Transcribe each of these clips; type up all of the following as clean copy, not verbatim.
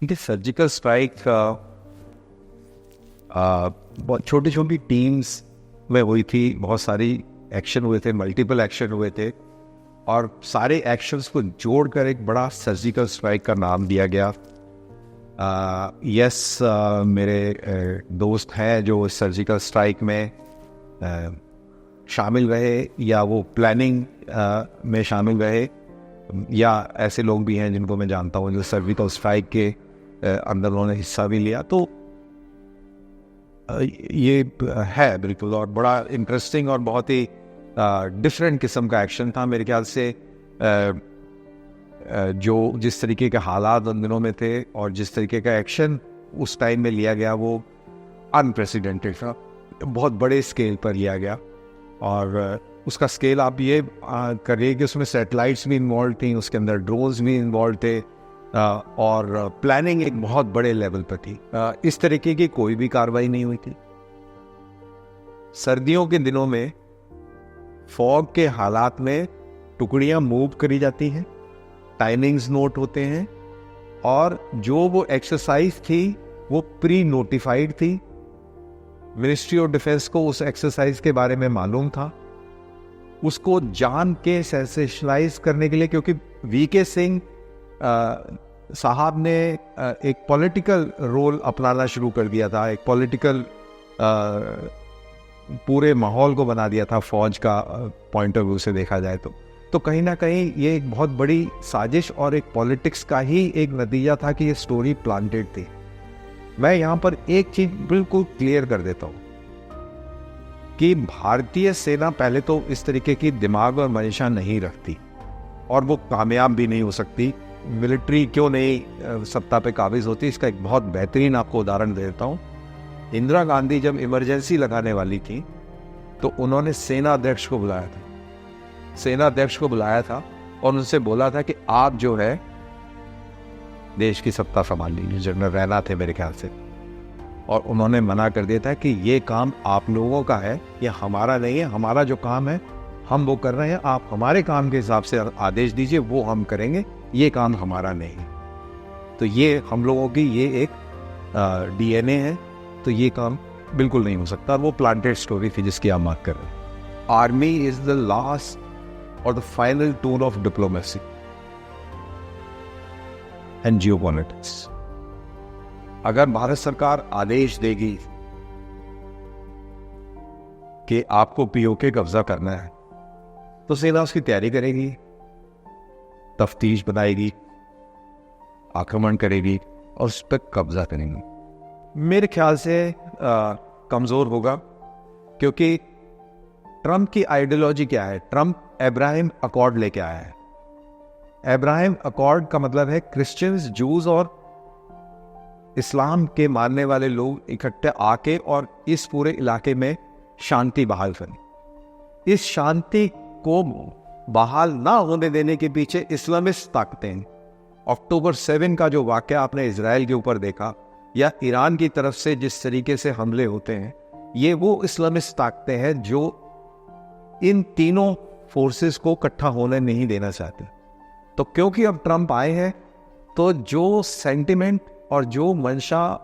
देखिए, surgical strike बहुत छोटी छोटी टीम्स में हुई थी, बहुत सारी एक्शन हुए थे, मल्टीपल एक्शन हुए थे, और सारे एक्शंस को जोड़कर एक बड़ा सर्जिकल स्ट्राइक का नाम दिया गया। यस, मेरे दोस्त हैं जो सर्जिकल स्ट्राइक में शामिल रहे, या वो प्लानिंग में शामिल रहे, या ऐसे लोग भी हैं जिनको मैं जानता हूँ जो सर्जिकल स्ट्राइक के अंदर उन्होंने हिस्सा भी लिया। तो ये है बिल्कुल, और बड़ा इंटरेस्टिंग और बहुत ही डिफरेंट किस्म का एक्शन था मेरे ख्याल से। जो जिस तरीके के हालात उन दिनों में थे और जिस तरीके का एक्शन उस टाइम में लिया गया, वो अनप्रेसिडेंटेड था, बहुत बड़े स्केल पर लिया गया। और उसका स्केल आप ये करिए कि उसमें सैटेलाइट्स भी इन्वॉल्व थी, उसके अंदर ड्रोन्स भी इन्वॉल्व थे, और प्लानिंग एक बहुत बड़े लेवल पर थी। इस तरीके की कोई भी कार्रवाई नहीं हुई थी। सर्दियों के दिनों में फॉग के हालात में टुकड़ियां मूव करी जाती हैं, टाइमिंग्स नोट होते हैं, और जो वो एक्सरसाइज थी वो प्री नोटिफाइड थी। मिनिस्ट्री ऑफ डिफेंस को उस एक्सरसाइज के बारे में मालूम था, उसको जान के सेंसेशनलाइज करने के लिए, क्योंकि वीके सिंह साहब ने एक पॉलिटिकल रोल अपनाना शुरू कर दिया था, एक पॉलिटिकल पूरे माहौल को बना दिया था फौज का पॉइंट ऑफ व्यू से देखा जाए तो कहीं ना कहीं ये एक बहुत बड़ी साजिश और एक पॉलिटिक्स का ही एक नतीजा था कि ये स्टोरी प्लांटेड थी। मैं यहाँ पर एक चीज बिल्कुल क्लियर कर देता हूँ कि भारतीय सेना पहले तो इस तरीके की दिमाग और मंशा नहीं रखती, और वो कामयाब भी नहीं हो सकती। मिलिट्री क्यों नहीं सत्ता पे काबिज होती, इसका एक बहुत बेहतरीन आपको उदाहरण दे देता हूँ। इंदिरा गांधी जब इमरजेंसी लगाने वाली थी तो उन्होंने सेनाध्यक्ष को बुलाया था और उनसे बोला था कि आप जो है देश की सत्ता संभाल लीजिए। जनरल रैना थे मेरे ख्याल से, और उन्होंने मना कर दिया था कि ये काम आप लोगों का है, ये हमारा नहीं है, हमारा जो काम है हम वो कर रहे हैं, आप हमारे काम के हिसाब से आदेश दीजिए, वो हम करेंगे, ये काम हमारा नहीं है। तो ये हम लोगों की ये एक डीएनए है, तो ये काम बिल्कुल नहीं हो सकता। वो प्लांटेड स्टोरी थी जिसकी आप बात कर रहे हैं। आर्मी इज द लास्ट और the final tool of diplomacy and geopolitics. अगर भारत सरकार आदेश देगी कि आपको पीओके कब्जा करना है, तो सेना उसकी तैयारी करेगी, तफ्तीश बनाएगी, आक्रमण करेगी और उस पर कब्जा करेंगे। मेरे ख्याल से कमजोर होगा, क्योंकि ट्रंप की आइडियोलॉजी क्या है? ट्रंप अब्राहम अकॉर्ड लेके आया है। अब्राहम अकॉर्ड का मतलब है क्रिश्चियंस, जूस और इस्लाम के मानने वाले लोग इकट्ठे आके और इस पूरे इलाके में शांति बहाल करें। इस शांति को बहाल ना होने देने के पीछे इस्लामिस्ट ताकतें हैं। अक्टूबर 7 का जो वाकया आपने इजराइल के ऊपर देखा, या ईरान की तरफ से जिस तरीके से हमले होते हैं, ये वो इस्लामिस्ट ताकतें हैं जो इन तीनों फोर्सेस को इकट्ठा होने नहीं देना चाहते। तो क्योंकि अब ट्रंप आए हैं, तो जो सेंटिमेंट और जो मंशा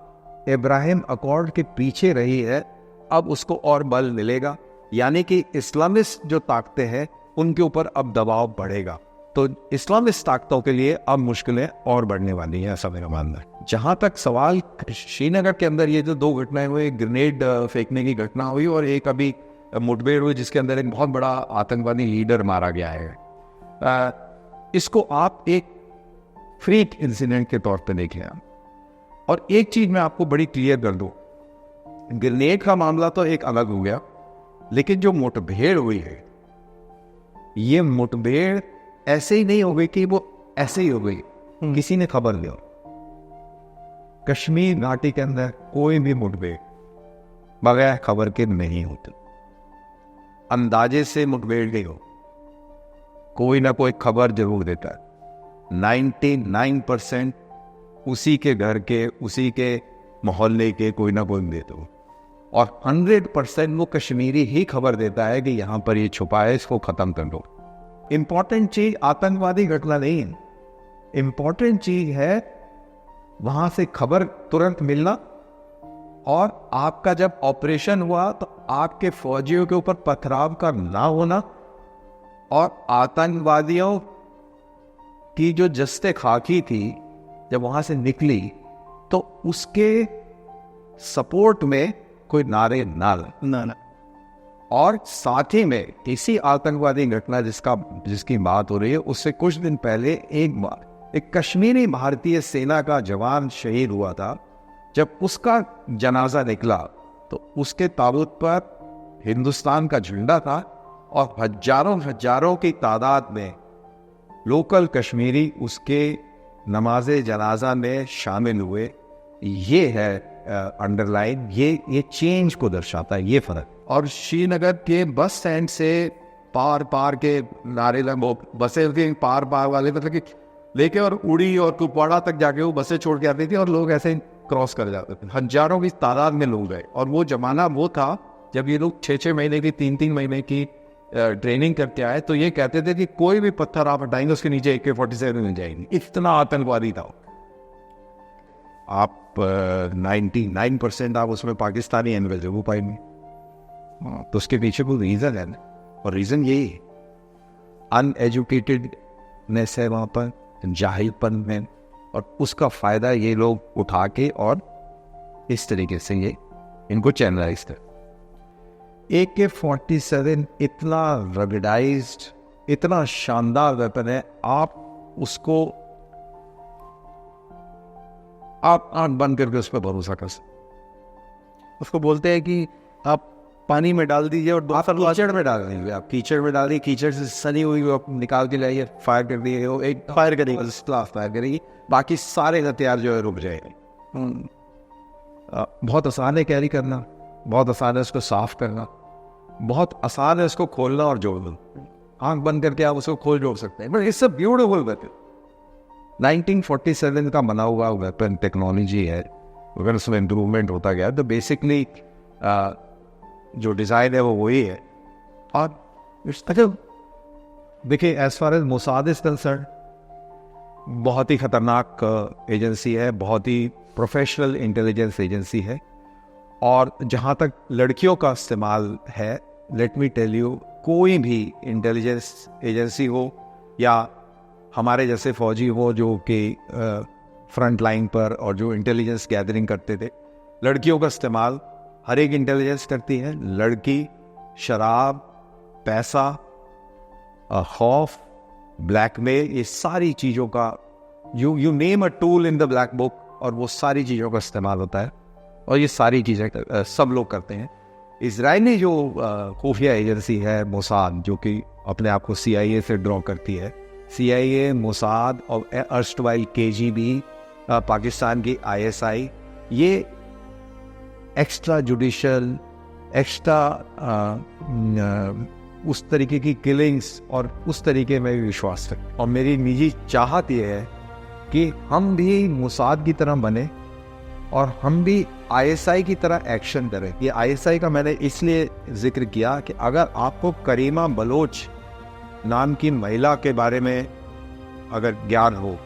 इब्राहिम अकॉर्ड के पीछे रही है, अब उसको और बल मिलेगा, यानी कि इस्लामिस्ट जो ताकतें हैं उनके ऊपर अब दबाव बढ़ेगा। तो इस्लामिस्ट ताकतों के लिए अब मुश्किलें और बढ़ने वाली हैं, ऐसा मेरा मानना है। जहां तक सवाल श्रीनगर के अंदर ये जो दो घटनाएं हुई, एक ग्रेनेड फेंकने की घटना हुई और एक अभी मुठभेड़ हुई जिसके अंदर एक बहुत बड़ा आतंकवादी लीडर मारा गया है, इसको आप एक फ्रीक इंसिडेंट के तौर पर देख लें। और एक चीज मैं आपको बड़ी क्लियर कर दूं, ग्रेनेड का मामला तो एक अलग हो गया, लेकिन जो मुठभेड़ हुई है, ये मुठभेड़ ऐसे ही नहीं हो गई कि वो ऐसे ही हो गई, किसी ने खबर दिया। कश्मीर घाटी के अंदर कोई भी मुठभेड़ बगैर खबर के नहीं होती। अंदाजे से मुठभेड़ गई हो, कोई ना कोई खबर जरूर देता है। 99% उसी के घर के, उसी के मोहल्ले के कोई ना कोई देते हो, और 100% वो कश्मीरी ही खबर देता है कि यहां पर ये छुपा है, इसको खत्म कर दो। इंपॉर्टेंट चीज आतंकवादी घटना नहीं है, इंपॉर्टेंट चीज है वहां से खबर तुरंत मिलना, और आपका जब ऑपरेशन हुआ तो आपके फौजियों के ऊपर पथराव का ना होना, और आतंकवादियों की जो जस्ते खाकी थी जब वहां से निकली तो उसके सपोर्ट में कोई नारे ना। और साथ ही में इसी आतंकवादी घटना जिसकी बात हो रही है, उससे कुछ दिन पहले एक कश्मीरी भारतीय सेना का जवान शहीद हुआ था। जब उसका जनाजा निकला तो उसके ताबूत पर हिंदुस्तान का झंडा था, और हजारों की तादाद में लोकल कश्मीरी उसके नमाज़े जनाजा में शामिल हुए। ये है अंडरलाइन, ये चेंज को दर्शाता है, ये फर्क। और श्रीनगर के बस स्टैंड से पार के नारे बसें के पार वाले मतलब कि लेके और उड़ी और कुपवाड़ा तक जाके वो बसें छोड़ के आती थी, और लोग ऐसे क्रॉस कर जाते थे। हजारों की तादाद में लोग गए, और वो जमाना वो था जब ये लोग 6-6 महीने की 3-3 महीने की ट्रेनिंग करके आए, तो ये कहते थे कि कोई भी पत्थर आप हटाएंगे उसके नीचे AK-47 मिल जाएंगे। इतना आतंकवादी था। आप 99% आप उसमें पाकिस्तानी इन्वेजिबल पाएंगे, तो उसके पीछे कोई रीजन है ना, और रीजन यही अनएजुकेटेडनेस है वहां पर, जाहिलपन है, और उसका फायदा ये लोग उठा के और इस तरीके से ये इनको चैनलाइज कर। AK-47 इतना रगडाइज्ड, इतना शानदार वेपन है, आप उसको आप आंख बंद करके उस पर भरोसा कर सकते। उसको बोलते हैं कि आप पानी में डाल दीजिए और कीचड़ में डाल दीजिए, आप कीचड़ में डालिए, कीचड़ से सनी हुई आप निकाल के लाइए, फायर कर दिए, वो एक फायर करेगी, बाकी सारे हथियार जो है रुक जाएंगे। बहुत आसान है कैरी करना, बहुत आसान है उसको साफ करना, बहुत आसान है उसको खोलना और जोड़ना। आंख बंद करके आप उसको खोल जोड़ सकते हैं, but it's a beautiful weapon. 1947 का बना हुआ वेपन टेक्नोलॉजी है, अगर उसमें इम्प्रूवमेंट होता गया तो बेसिकली जो डिज़ाइन है वो वही है। और अच्छा देखिए, as far as Mossad is concerned, बहुत ही खतरनाक एजेंसी है, बहुत ही प्रोफेशनल इंटेलिजेंस एजेंसी है, और जहाँ तक लड़कियों का इस्तेमाल है, लेट मी टेल यू, कोई भी इंटेलिजेंस एजेंसी हो या हमारे जैसे फौजी हो जो कि फ्रंट लाइन पर और जो इंटेलिजेंस गैदरिंग करते थे, लड़कियों का इस्तेमाल हर एक इंटेलिजेंस करती है। लड़की, शराब, पैसा, खौफ, ब्लैकमेल, ये सारी चीज़ों का you name a tool in the black book, और वो सारी चीज़ों का इस्तेमाल होता है, और ये सारी चीज़ें सब लोग करते हैं। इजरायली जो खुफिया एजेंसी है मोसाद, जो कि अपने आप को CIA से ड्रॉ करती है, CIA, मोसाद और अर्स्टवाइल KGB, पाकिस्तान की ISI, ये एक्स्ट्रा जुडिशल, एक्स्ट्रा उस तरीके की किलिंग्स और उस तरीके में भी विश्वास रखते। और मेरी निजी चाहत ये है कि हम भी मोसाद की तरह बने, और हम भी ISI की तरह एक्शन करें। ये ISI का मैंने इसलिए जिक्र किया कि अगर आपको करीमा बलोच नाम की महिला के बारे में अगर ज्ञान हो,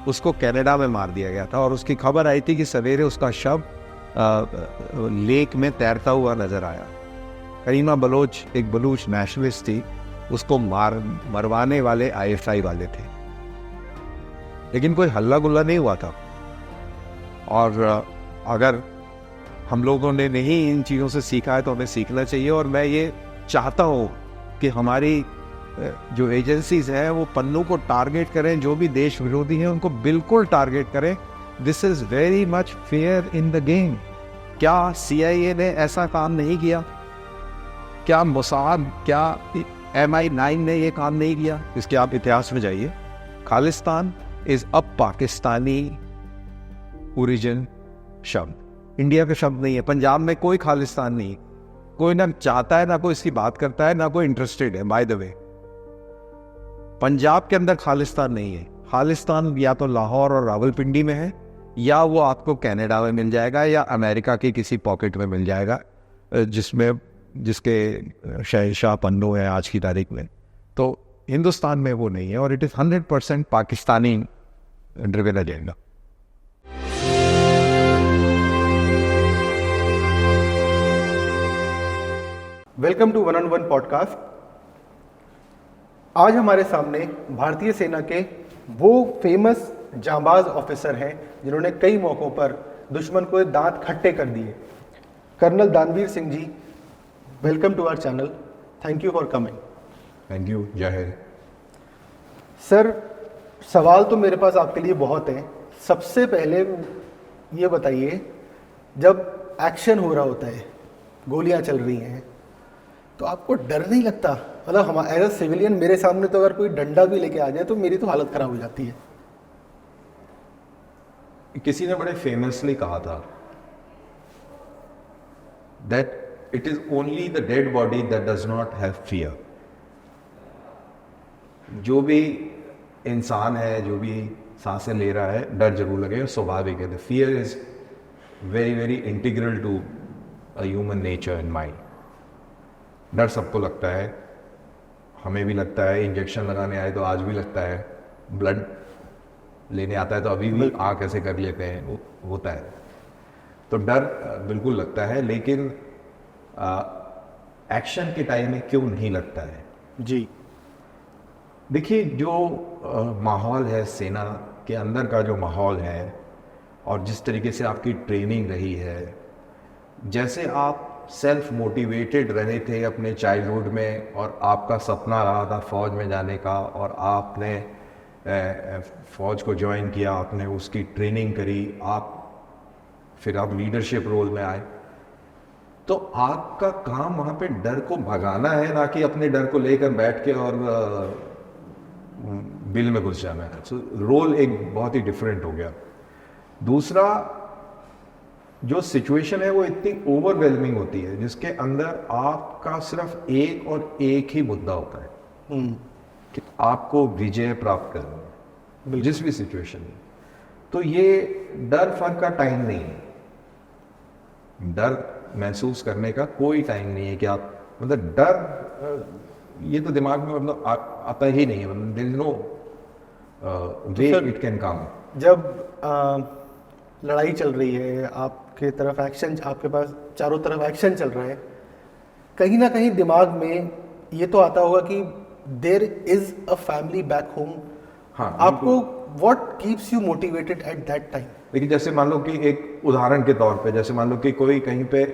उसको कनाडा में मार दिया गया था, और उसकी खबर आई थी कि सवेरे उसका शव लेक में तैरता हुआ नजर आया। करीमा बलोच एक बलूच नेशनलिस्ट थी, उसको मरवाने वाले ISI वाले थे, लेकिन कोई हल्ला गुल्ला नहीं हुआ था। और अगर हम लोगों ने नहीं इन चीज़ों से सीखा है तो हमें सीखना चाहिए। और मैं ये चाहता हूँ कि हमारी जो एजेंसीज हैं वो पन्नू को टारगेट करें, जो भी देश विरोधी हैं उनको बिल्कुल टारगेट करें। This is very much fair in the game. क्या CIA ने ऐसा काम नहीं किया? क्या मोसाद, क्या MI9 ने ये काम नहीं किया? इसके आप इतिहास में जाइए। Khalistan is a Pakistani origin शब्द, इंडिया का शब्द नहीं है। पंजाब में कोई खालिस्तान नहीं, कोई ना चाहता है, ना कोई इसकी बात करता है, ना कोई इंटरेस्टेड है। बाय द वे, पंजाब के अंदर खालिस्तान नहीं है। खालिस्तान या तो लाहौर और रावलपिंडी में है, या वो आपको कनाडा में मिल जाएगा, या अमेरिका के किसी पॉकेट में मिल जाएगा, जिसके शहंशाह पन्नू है आज की तारीख में। तो हिंदुस्तान में वो नहीं है, और it is 100% Pakistani driven agenda. Welcome to one on one podcast. आज हमारे सामने भारतीय सेना के वो फेमस जांबाज ऑफिसर हैं जिन्होंने कई मौक़ों पर दुश्मन को दांत खट्टे कर दिए। Colonel Danveer Singh ji, welcome to our channel. Thank you for coming. Thank you. Jai Hind. Sir, सवाल तो मेरे पास आपके लिए बहुत हैं। सबसे पहले ये बताइए, जब एक्शन हो रहा होता है, गोलियां चल रही हैं, तो आपको डर नहीं लगता? मतलब हम एज अ सिविलियन, मेरे सामने तो अगर कोई डंडा भी लेके आ जाए तो मेरी तो हालत खराब हो जाती है। किसी ने बड़े फेमसली कहा था that it is only the dead body that does not have fear. जो भी इंसान है, जो भी सांसें ले रहा है, डर जरूर लगेगा, स्वाभाविक है। The fear is very very integral to a human nature and mind. डर सबको लगता है, हमें भी लगता है। इंजेक्शन लगाने आए तो आज भी लगता है, ब्लड लेने आता है तो अभी भी आँख ऐसे कर लेते हैं, वो होता है। तो डर बिल्कुल लगता है, लेकिन एक्शन के टाइम में क्यों नहीं लगता है? जी, देखिए, जो माहौल है सेना के अंदर का, जो माहौल है और जिस तरीके से आपकी ट्रेनिंग रही है, जैसे आप सेल्फ मोटिवेटेड रहे थे अपने चाइल्डहुड में और आपका सपना रहा था फौज में जाने का, और आपने फौज को ज्वाइन किया, आपने उसकी ट्रेनिंग करी, फिर आप लीडरशिप रोल में आए, तो आपका काम वहाँ पे डर को भगाना है, ना कि अपने डर को लेकर बैठ के और बिल में घुस जाना है। सो रोल एक बहुत ही डिफरेंट हो गया। दूसरा, जो सिचुएशन है वो इतनी ओवरवेलमिंग होती है जिसके अंदर आपका सिर्फ एक और एक ही मुद्दा होता है कि आपको विजय प्राप्त करना है जिस भी सिचुएशन में। तो ये डर फर का टाइम नहीं है। डर महसूस करने का कोई टाइम नहीं है कि आप, मतलब डर ये तो दिमाग में मतलब आता ही नहीं है। मतलब there is no way it can come. जब लड़ाई चल रही है, आपके तरफ एक्शन, आपके पास चारों तरफ एक्शन चल रहा है, कहीं ना कहीं दिमाग में ये तो आता होगा कि there is a family back home. हाँ, आपको what keeps you motivated at that time? लेकिन जैसे मान लो कि एक उदाहरण के तौर पे, जैसे मान लो कि कोई कहीं पे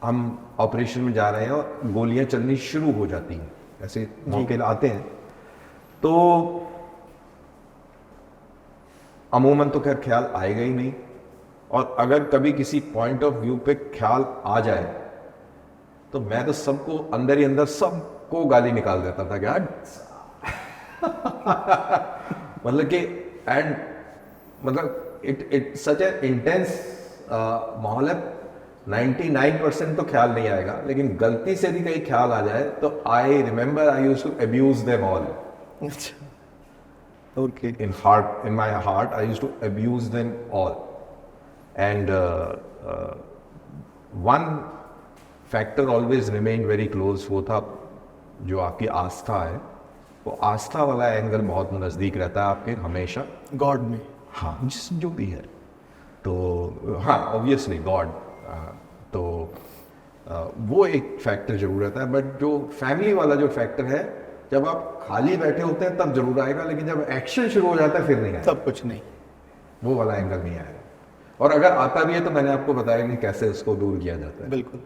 हम ऑपरेशन में जा रहे हैं और गोलियां चलनी शुरू हो जाती हैं, ऐसे मौके आते हैं, तो अमूमन तो खैर ख्याल आएगा ही नहीं। और अगर कभी किसी पॉइंट ऑफ व्यू पे ख्याल आ जाए तो मैं तो सबको अंदर ही अंदर सबको गाली निकाल देता था कि मतलब कि एंड मतलब इट सच ए इंटेंस माहौल है। 99% तो ख्याल नहीं आएगा, लेकिन गलती से भी कहीं ख्याल आ जाए तो I remember I used to abuse them all. Okay. In my heart, I used to abuse them all. And one factor always remained very close, वो था जो आपकी आस्था है। वो आस्था वाला एंगल बहुत नज़दीक रहता है आपके हमेशा, गॉड में। हाँ, जिस जो भी है। तो हाँ, ऑब्वियसली गॉड। तो वो एक फैक्टर जरूर रहता है। बट जो फैमिली वाला जो फैक्टर है, जब आप खाली बैठे होते हैं तब जरूर आएगा, लेकिन जब एक्शन शुरू हो जाता है फिर नहीं आएगा। सब कुछ नहीं, वो वाला एंगल नहीं आएगा। और अगर आता भी है तो मैंने आपको बताया कि कैसे उसको दूर किया जाता है। बिल्कुल।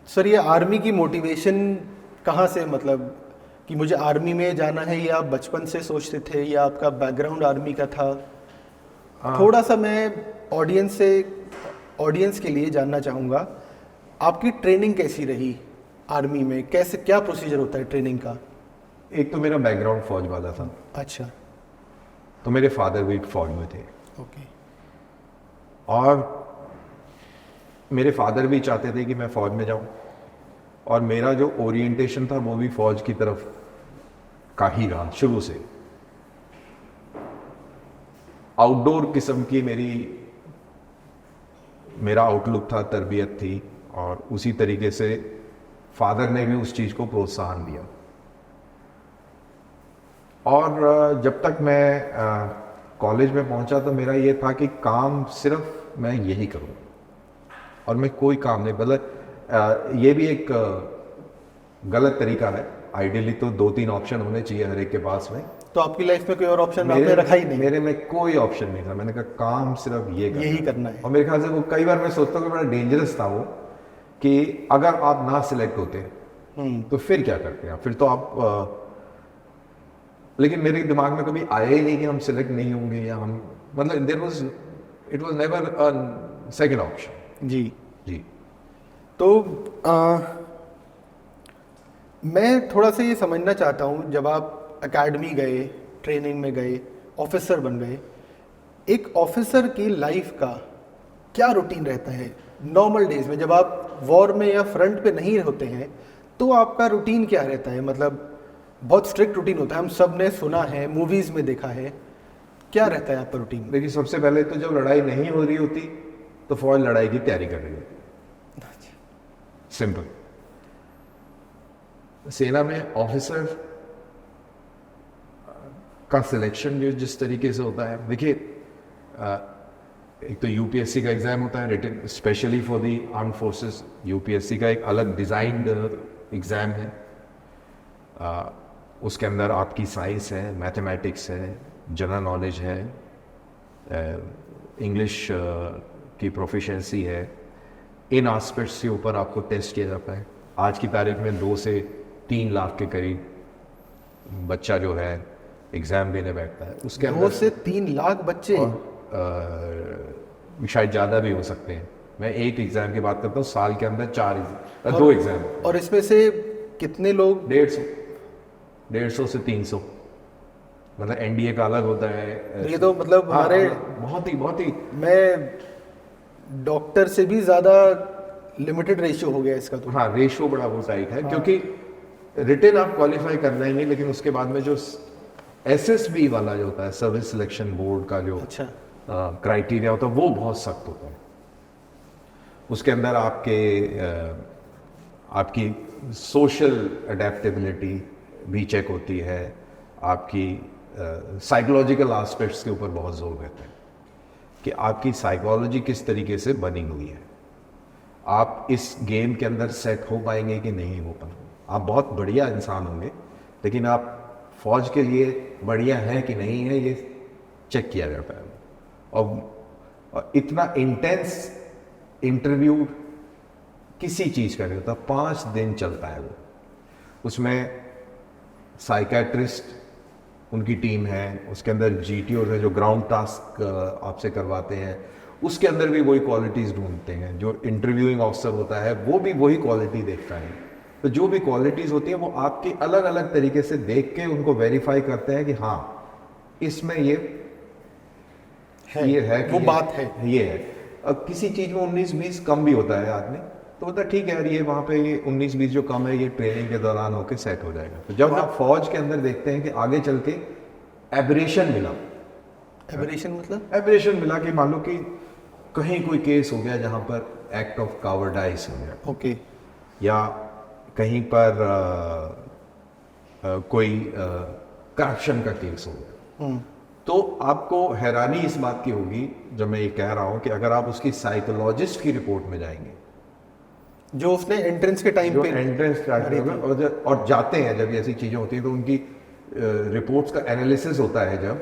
सर, ये आर्मी की मोटिवेशन कहाँ से, मतलब कि मुझे आर्मी में जाना है, या आप बचपन से सोचते थे, या आपका बैकग्राउंड आर्मी का था? थोड़ा सा मैं ऑडियंस के लिए जानना चाहूँगा, आपकी ट्रेनिंग कैसी रही आर्मी में? कैसे, क्या प्रोसीजर होता है ट्रेनिंग का? एक तो मेरा बैकग्राउंड फौज वाला था। अच्छा। तो मेरे फादर भी फौज में थे। ओके। और मेरे फादर भी चाहते थे कि मैं फौज में जाऊं, और मेरा जो ओरिएंटेशन था वो भी फौज की तरफ का ही रहा शुरू से। आउटडोर किस्म की मेरा आउटलुक था, तरबियत थी, और उसी तरीके से फादर ने भी उस चीज़ को प्रोत्साहन दिया। और जब तक मैं कॉलेज में पहुंचा तो मेरा ये था कि काम सिर्फ मैं यही करूं, और मैं कोई काम नहीं, मतलब ये भी एक गलत तरीका है। आइडियली तो 2-3 ऑप्शन होने चाहिए हर एक के पास में। तो आपकी लाइफ में कोई और ऑप्शन आपने रखा ही नहीं? मेरे में कोई ऑप्शन नहीं था। मैंने कहा काम सिर्फ यही करना है। और मेरे ख्याल से वो कई बार मैं सोचता हूँ कि बड़ा डेंजरस था वो, कि अगर आप ना सिलेक्ट होते तो फिर क्या करते हैं? फिर तो आप लेकिन मेरे दिमाग में कभी आया ही नहीं कि हम सिलेक्ट नहीं होंगे, या हम मतलब it was never a second option. जी जी। तो मैं थोड़ा सा ये समझना चाहता हूँ, जब आप एकेडमी गए, ट्रेनिंग में गए, ऑफिसर बन गए, एक ऑफिसर की लाइफ का क्या रूटीन रहता है नॉर्मल डेज में? जब आप वॉर में या फ्रंट पे नहीं होते हैं तो आपका रूटीन क्या रहता है? मतलब बहुत स्ट्रिक्ट रूटीन होता है, हम सब ने सुना है, मूवीज में देखा है। क्या रहता है आपका रूटीन? देखिए, सबसे पहले तो जब लड़ाई नहीं हो रही होती तो फौज लड़ाई की तैयारी कर रही होती। सिंपल। सेना में ऑफिसर का सिलेक्शन जो जिस तरीके से होता है, देखिए एक तो यूपीएससी का एग्जाम होता है written specially for the armed forces. UPSC का एक अलग डिजाइंड एग्जाम है। उसके अंदर आपकी साइंस है, मैथमेटिक्स है, जनरल नॉलेज है, इंग्लिश की प्रोफिशिएंसी है। इन एस्पेक्ट्स के ऊपर आपको टेस्ट किया जाता है। आज की तारीख में 2 से 3 लाख के करीब बच्चा जो है एग्ज़ाम देने बैठता है। उसके 2 अंदर से 3 लाख बच्चे? शायद ज़्यादा भी हो सकते हैं। मैं एक एग्ज़ाम की बात करता हूँ, साल के अंदर 2 एग्ज़ाम। और इसमें से कितने लोग? 150 से 300। मतलब एनडीए का अलग होता है। ये तो मतलब हाँ, हमारे बहुत ही मैं डॉक्टर से भी ज़्यादा लिमिटेड रेशियो हो गया इसका तो। हाँ, रेशियो बड़ा वो टाइट है। क्योंकि रिटन आप क्वालिफाई करना ही नहीं, लेकिन उसके बाद में जो एसएसबी वाला जो होता है, सर्विस सिलेक्शन बोर्ड का जो अच्छा क्राइटेरिया होता है, वो बहुत सख्त होता है। उसके अंदर आपकी सोशल अडेप्टेबिलिटी भी चेक होती है। आपकी साइकोलॉजिकल एस्पेक्ट्स के ऊपर बहुत जोर रहता है कि आपकी साइकोलॉजी किस तरीके से बनी हुई है, आप इस गेम के अंदर सेट हो पाएंगे कि नहीं हो पाएंगे। आप बहुत बढ़िया इंसान होंगे, लेकिन आप फौज के लिए बढ़िया हैं कि नहीं है, ये चेक किया जाता है। और इतना इंटेंस इंटरव्यू किसी चीज़ का नहीं होता। 5 दिन चलता है वो। उसमें साइकेट्रिस्ट उनकी टीम है, उसके अंदर जीटीओ है जो ग्राउंड टास्क आपसे करवाते हैं। उसके अंदर भी वही क्वालिटीज़ ढूंढते हैं। जो इंटरव्यूइंग ऑफिसर होता है वो भी वही क्वालिटी देखता है। तो जो भी क्वालिटीज़ होती हैं वो आपकी अलग अलग तरीके से देख के उनको वेरीफाई करते हैं कि हाँ, इसमें ये है, ये है वो ये, बात है, ये है। अब किसी चीज़ में 19-20 कम भी होता है आदमी, तो बोलता ठीक है यार, ये वहाँ पे ये 19-20 जो कम है ये ट्रेनिंग के दौरान होके सेट हो जाएगा। तो जब आप फौज के अंदर देखते हैं कि आगे चल के एब्रेशन मिला, एब्रेशन मिला कि मान लो कि कहीं कोई केस हो गया जहाँ पर एक्ट ऑफ कावर्डाइज हो गया, ओके, या कहीं पर कोई करप्शन का केस हो गया, तो आपको हैरानी इस बात की होगी जब मैं ये कह रहा हूँ कि अगर आप उसकी साइकोलॉजिस्ट की रिपोर्ट में जाएंगे, जो उसने एंट्रेंस के टाइम पे और जाते हैं जब ऐसी चीज़ें होती हैं तो उनकी रिपोर्ट्स का एनालिसिस होता है जब,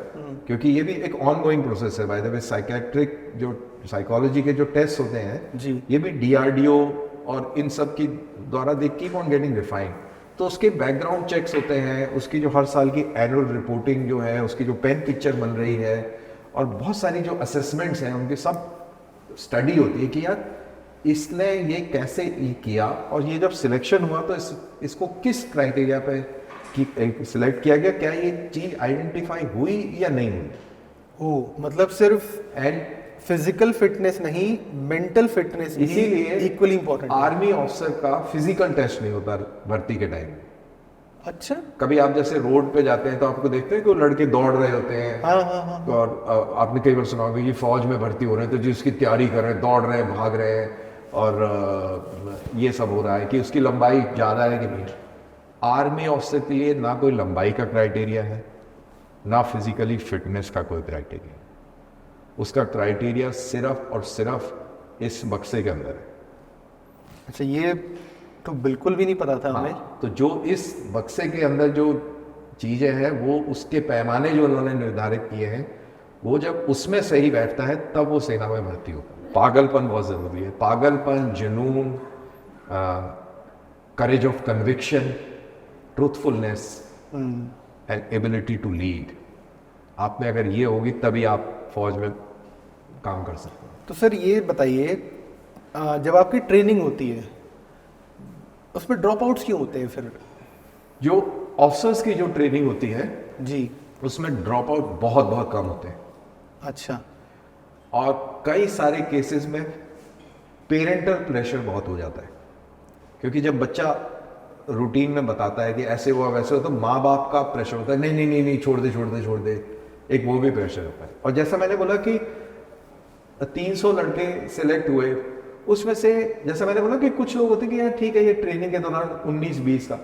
क्योंकि ये भी एक ऑनगोइंग प्रोसेस है। बाय द वे साइकेट्रिक जो साइकोलॉजी के जो टेस्ट होते हैं जी, ये भी डीआरडीओ और इन सब की द्वारा they keep on getting refined. तो उसके बैकग्राउंड चेक्स होते हैं, उसकी जो हर साल की एनुअल रिपोर्टिंग जो है, उसकी जो पेन पिक्चर बन रही है, और बहुत सारी जो असेसमेंट्स हैं उनकी सब स्टडी होती है कि यार इसने ये कैसे ये किया, और ये जब सिलेक्शन हुआ तो इसको किस क्राइटेरिया पे सिलेक्ट किया गया, क्या ये चीज आइडेंटिफाई हुई या नहीं हुई। ओ मतलब सिर्फ एंड फिजिकल फिटनेस नहीं, मेंटल फिटनेस इसीलिए इक्वली इंपॉर्टेंट। आर्मी ऑफिसर का फिजिकल टेस्ट नहीं होता भर्ती के टाइम। अच्छा, कभी आप जैसे रोड पे जाते हैं तो आपको देखते हैं कि वो लड़के दौड़ रहे होते हैं, हाँ। और आपने कई बार सुना होगा ये फौज में भर्ती हो रहे हैं तो जी उसकी तैयारी कर रहे हैं, दौड़ रहे हैं, भाग रहे हैं, और ये सब हो रहा है कि उसकी लंबाई ज़्यादा है कि नहीं। आर्मी ऑफिसर के लिए ना कोई लंबाई का क्राइटेरिया है, ना फिजिकली फिटनेस का कोई क्राइटेरिया। उसका क्राइटेरिया सिर्फ और सिर्फ इस बक्से के अंदर है। अच्छा, ये तो बिल्कुल भी नहीं पता था हमें। हाँ, तो जो इस बक्से के अंदर जो चीज़ें हैं वो उसके पैमाने जो उन्होंने निर्धारित किए हैं, वो जब उसमें सही बैठता है तब वो सेना में भर्ती होता है। पागलपन बहुत ज़रूरी है, पागलपन, जुनून, courage of conviction, truthfulness and ability to lead. आप में अगर ये होगी तभी आप फौज में काम कर सकते हैं। तो सर ये बताइए, जब आपकी ट्रेनिंग होती है उसमें ड्रॉप आउट्स क्यों होते हैं फिर? जो ऑफिसर्स की जो ट्रेनिंग होती है जी। उसमें ड्रॉप आउट बहुत बहुत कम होते हैं, अच्छा। और कई सारे केसेस में पेरेंटल प्रेशर बहुत हो जाता है, क्योंकि जब बच्चा रूटीन में बताता है कि ऐसे हुआ वैसे हुआ, तो माँ बाप का प्रेशर होता है, नहीं नहीं नहीं नहीं, छोड़ दे छोड़ दे छोड़ दे, एक वो भी प्रेशर होता है। और जैसा मैंने बोला कि 300 लड़के सिलेक्ट हुए, उसमें से जैसा मैंने बोला कि कुछ लोग होते हैं कि यार ठीक है ये ट्रेनिंग के दौरान 19-20 का,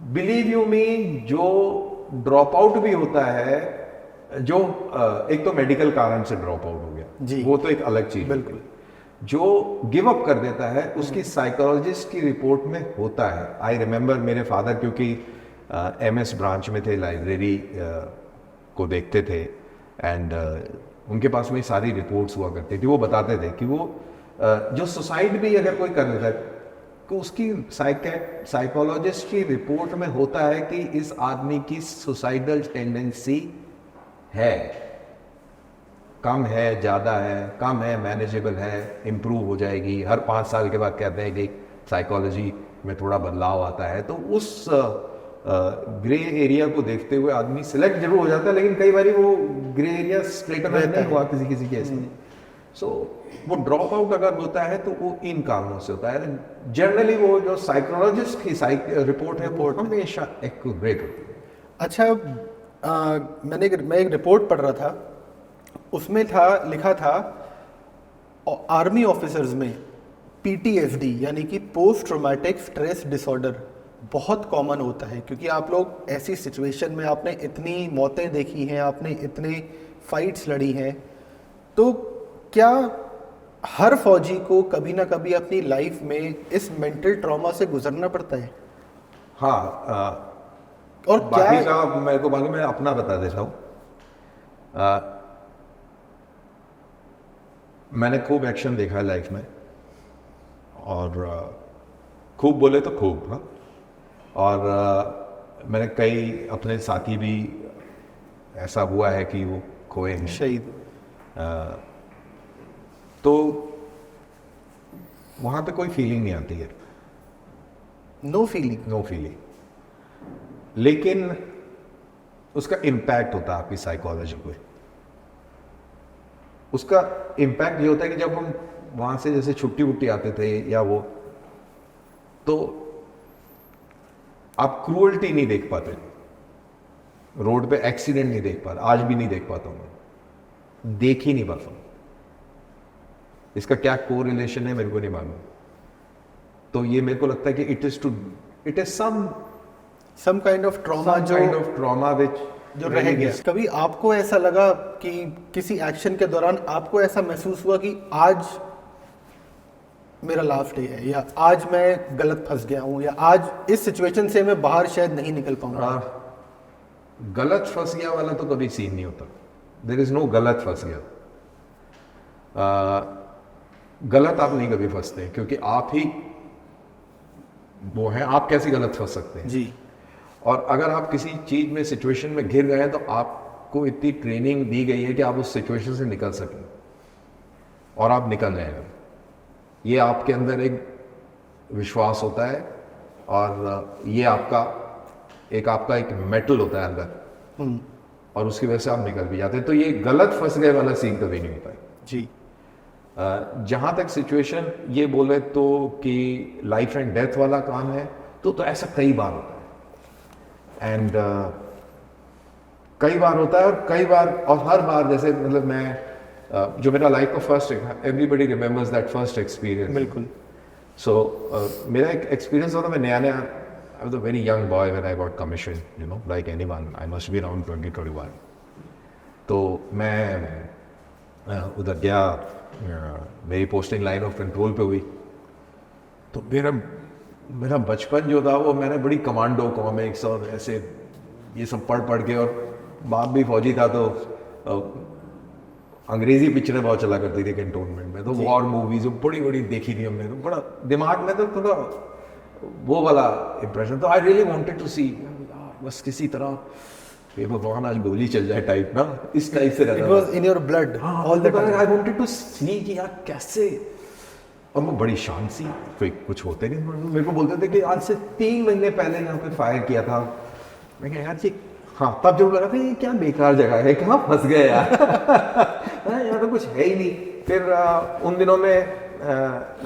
बिलीव यू मी, जो ड्रॉप आउट भी होता है, जो एक तो मेडिकल कारण से ड्रॉप आउट हो गया जी, वो तो एक अलग चीज, बिल्कुल। जो गिव अप कर देता है उसकी साइकोलॉजिस्ट की रिपोर्ट में होता है। आई रिमेम्बर मेरे फादर, क्योंकि एमएस ब्रांच में थे, लाइब्रेरी को देखते थे, एंड उनके पास में सारी रिपोर्ट्स हुआ करती थी। वो बताते थे कि वो जो सुसाइड भी अगर कोई कर लेता है तो उसकी साइकोलॉजिस्ट की रिपोर्ट में होता है कि इस आदमी की सुसाइडल टेंडेंसी है, कम है, ज़्यादा है, कम है, मैनेजेबल है, इम्प्रूव हो जाएगी। हर 5 साल के बाद कहते हैं कि साइकोलॉजी में थोड़ा बदलाव आता है। तो उस ग्रे एरिया को देखते हुए आदमी सिलेक्ट जरूर हो जाता है, लेकिन कई बार वो ग्रे एरिया स्ट्रेटन नहीं हुआ किसी किसी केस में। सो वो ड्रॉप आउट अगर होता है तो वो इन कारणों से होता है। जनरली वो जो साइकोलॉजिस्ट की रिपोर्ट है वो हमेशा एक्यूरेट होती है। अच्छा, मैं एक रिपोर्ट पढ़ रहा था, उसमें लिखा था आर्मी ऑफिसर्स में पीटीएसडी यानी कि पोस्ट ट्रॉमेटिक स्ट्रेस डिसऑर्डर बहुत कॉमन होता है, क्योंकि आप लोग ऐसी सिचुएशन में, आपने इतनी मौतें देखी हैं, आपने इतने फाइट्स लड़ी हैं, तो क्या हर फौजी को कभी ना कभी अपनी लाइफ में इस मेंटल ट्रॉमा से गुजरना पड़ता है? हाँ, और बाकी क्या का मेरे को बाकी मैं अपना बता देता हूँ। मैंने खूब एक्शन देखा है लाइफ में, और खूब बोले तो खूब, हाँ। और मैंने कई अपने साथी भी ऐसा हुआ है कि वो खोए हैं, शहीद? तो वहाँ पे कोई फीलिंग नहीं आती है, नो फीलिंग? नो फीलिंग, लेकिन उसका इम्पैक्ट होता है आपकी साइकोलॉजी पे। उसका इम्पैक्ट ये होता है कि जब हम वहाँ से जैसे छुट्टी वुट्टी आते थे या वो, तो आप क्रूअल्टी नहीं देख पाते, रोड पे एक्सीडेंट नहीं देख पाते, आज भी नहीं देख पाता हूँ, देख ही नहीं पाता। इसका क्या कोरिलेशन है मेरे को नहीं मालूम। तो ये मेरे को लगता है कि it is some kind of trauma, जो रह गया। कभी आपको ऐसा लगा कि किसी एक्शन के दौरान आपको ऐसा महसूस हुआ कि आज मेरा लास्ट डे है, या आज मैं गलत फंस गया हूं, या आज इस सिचुएशन से मैं बाहर शायद नहीं निकल पाऊंगा? गलत फंस गया वाला तो कभी सीन नहीं होता। देयर इज नो गलत फंस गया। गलत आप नहीं कभी फंसते, क्योंकि आप ही वो हैं, आप कैसे गलत फंस सकते हैं जी। और अगर आप किसी चीज में, सिचुएशन में घिर गए हैं, तो आपको इतनी ट्रेनिंग दी गई है कि आप उस सिचुएशन से निकल सकें, और आप निकल रहे हैं। ये आपके अंदर एक विश्वास होता है, और ये आपका एक मेटल होता है अंदर, और उसकी वजह से आप निकल भी जाते हैं। तो ये गलत फंस गए वाला सीन कभी नहीं होता है जी। जहां तक सिचुएशन ये बोले तो कि लाइफ एंड डेथ वाला काम है, तो ऐसा कई बार होता है, एंड कई बार होता है, और कई बार, और हर बार जैसे मतलब मैं जो मेरा लाइफ का first, everybody remembers that first experience. बिल्कुल। सो मेरा एक एक्सपीरियंस होता, मैं नया I was a very young boy when I got commissioned, you know, like anyone. I must be around 20-21. तो मैं उधर गया, मेरी पोस्टिंग लाइन ऑफ कंट्रोल पे हुई, तो मेरा मेरा बचपन जो था वो मैंने बड़ी कमांडो कॉमिक्स और ऐसे ये सब पढ़ पढ़ के, और बाप भी फौजी था तो अंग्रेजी पिक्चरें बहुत चला करती थी कैंटोनमेंट में, तो वॉर मूवीज बड़ी बड़ी देखी थी हमने, तो बड़ा दिमाग में तो थोड़ा वो वाला इम्प्रेशन। तो आई रियली वांटेड टू सी, बस किसी तरह ये भगवान आज गोली चल जाए टाइप ना, इस टाइप से रहता it was in your blood all the time. I wanted to see कि यार कैसे, और वो बड़ी शांत सी, कोई कुछ होते नहीं। मेरे को बोलते थे कि आज से 3 महीने पहले यहाँ पे फायर किया था। मैं कहा यार ये, हाँ तब जब लगा था ये क्या बेकार जगह है, कहाँ फंस गए यार यहाँ तो कुछ है ही नहीं। फिर उन दिनों में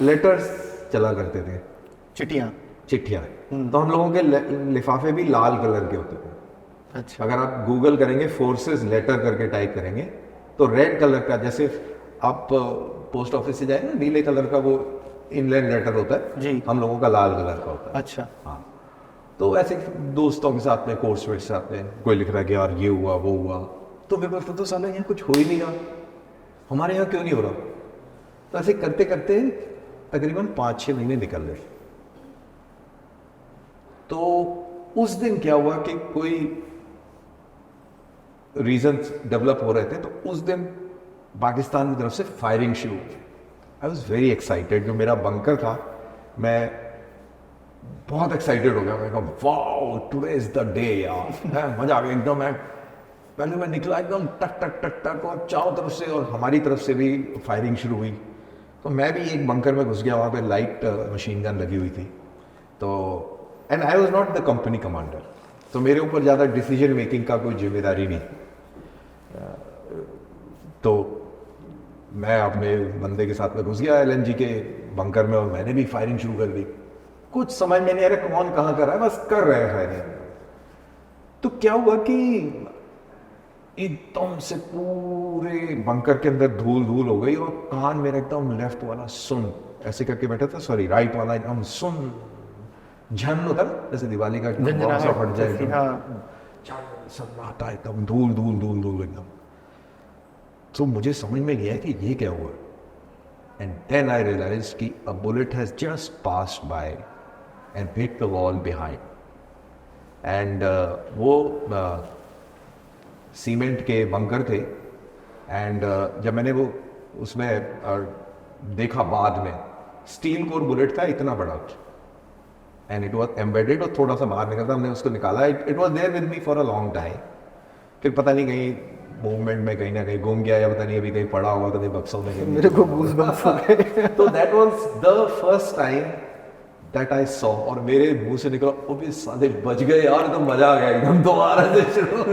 लेटर्स चला करते थे, चिट्ठियाँ। तो हम लोगों के लिफाफे भी लाल कलर के होते थे। अच्छा। अगर आप गूगल करेंगे फोर्सेस लेटर करके टाइप करेंगे तो रेड कलर का, जैसे आप पोस्ट ऑफिस से जाए ना, नीले कलर का वो इनलैंड लेटर होता है जी, हम लोगों का लाल कलर का होता है। अच्छा। हाँ, तो ऐसे दोस्तों के साथ में, कोर्समेट के साथ में, कोई लिख रहा है कि यार ये हुआ वो हुआ, तो मेरे को तो साला यहाँ कुछ हो ही नहीं रहा, हमारे यहाँ क्यों नहीं हो रहा। तो ऐसे करते करते तकरीबन 5-6 महीने निकल गए। तो उस दिन क्या हुआ कि कोई रीजंस डेवलप हो रहे थे, तो उस दिन पाकिस्तान की तरफ से फायरिंग शुरू हुई। I was very excited. जो मेरा बंकर था, मैं बहुत एक्साइटेड हो गया। मैं कहा wow today is the day यार, मजा आ गया एकदम। पहले मैं निकला एकदम टक टक टक टक, और चारों तरफ से और हमारी तरफ से भी फायरिंग शुरू हुई। तो मैं भी एक बंकर में घुस गया, वहाँ पे लाइट मशीन गन लगी हुई थी। तो and I was not the company commander, तो मेरे ऊपर ज़्यादा डिसीजन मेकिंग का कोई जिम्मेदारी नहीं। तो मैं अपने बंदे के साथ में घुस गया LNG के बंकर में, और मैंने भी फायरिंग शुरू कर दी। कुछ समझ में नहीं आ रहा कौन कहाँ कर रहा है, बस कर रहे हैं फायरिंग। तो क्या हुआ कि एकदम से पूरे बंकर के अंदर धूल धूल हो गई, और कान मेरा एकदम लेफ्ट वाला सुन ऐसे करके बैठा था, सॉरी राइट वाला एकदम सुन, झन होता ना जैसे दिवाली का फट जाए, सन्नाटा एकदम, धूल धूल धूल धूल एकदम। तो मुझे समझ में नहीं आया कि ये क्या हुआ। एंड देन आई रियलाइज कि a bullet has just passed by and hit the wall behind. And वो सीमेंट के बंकर थे। एंड जब मैंने वो उसमें देखा बाद में, स्टील कोर बुलेट था इतना बड़ा, एंड इट वॉज एम्बेडेड, और थोड़ा सा बाहर निकलता, हमने उसको निकाला। It was there with me for a long time. फिर पता नहीं कहीं मूवमेंट में कहीं ना कहीं गुम गया, या पता नहीं अभी कहीं पड़ा हुआ, कहीं बक्सों में कहीं। मेरे को गूज़बम्प्स हो गए। तो that was the first time that I saw, और मेरे मुंह से निकला ओ भी साले बच गए यार, तो मजा आ गया एकदम दोबारा से शुरू।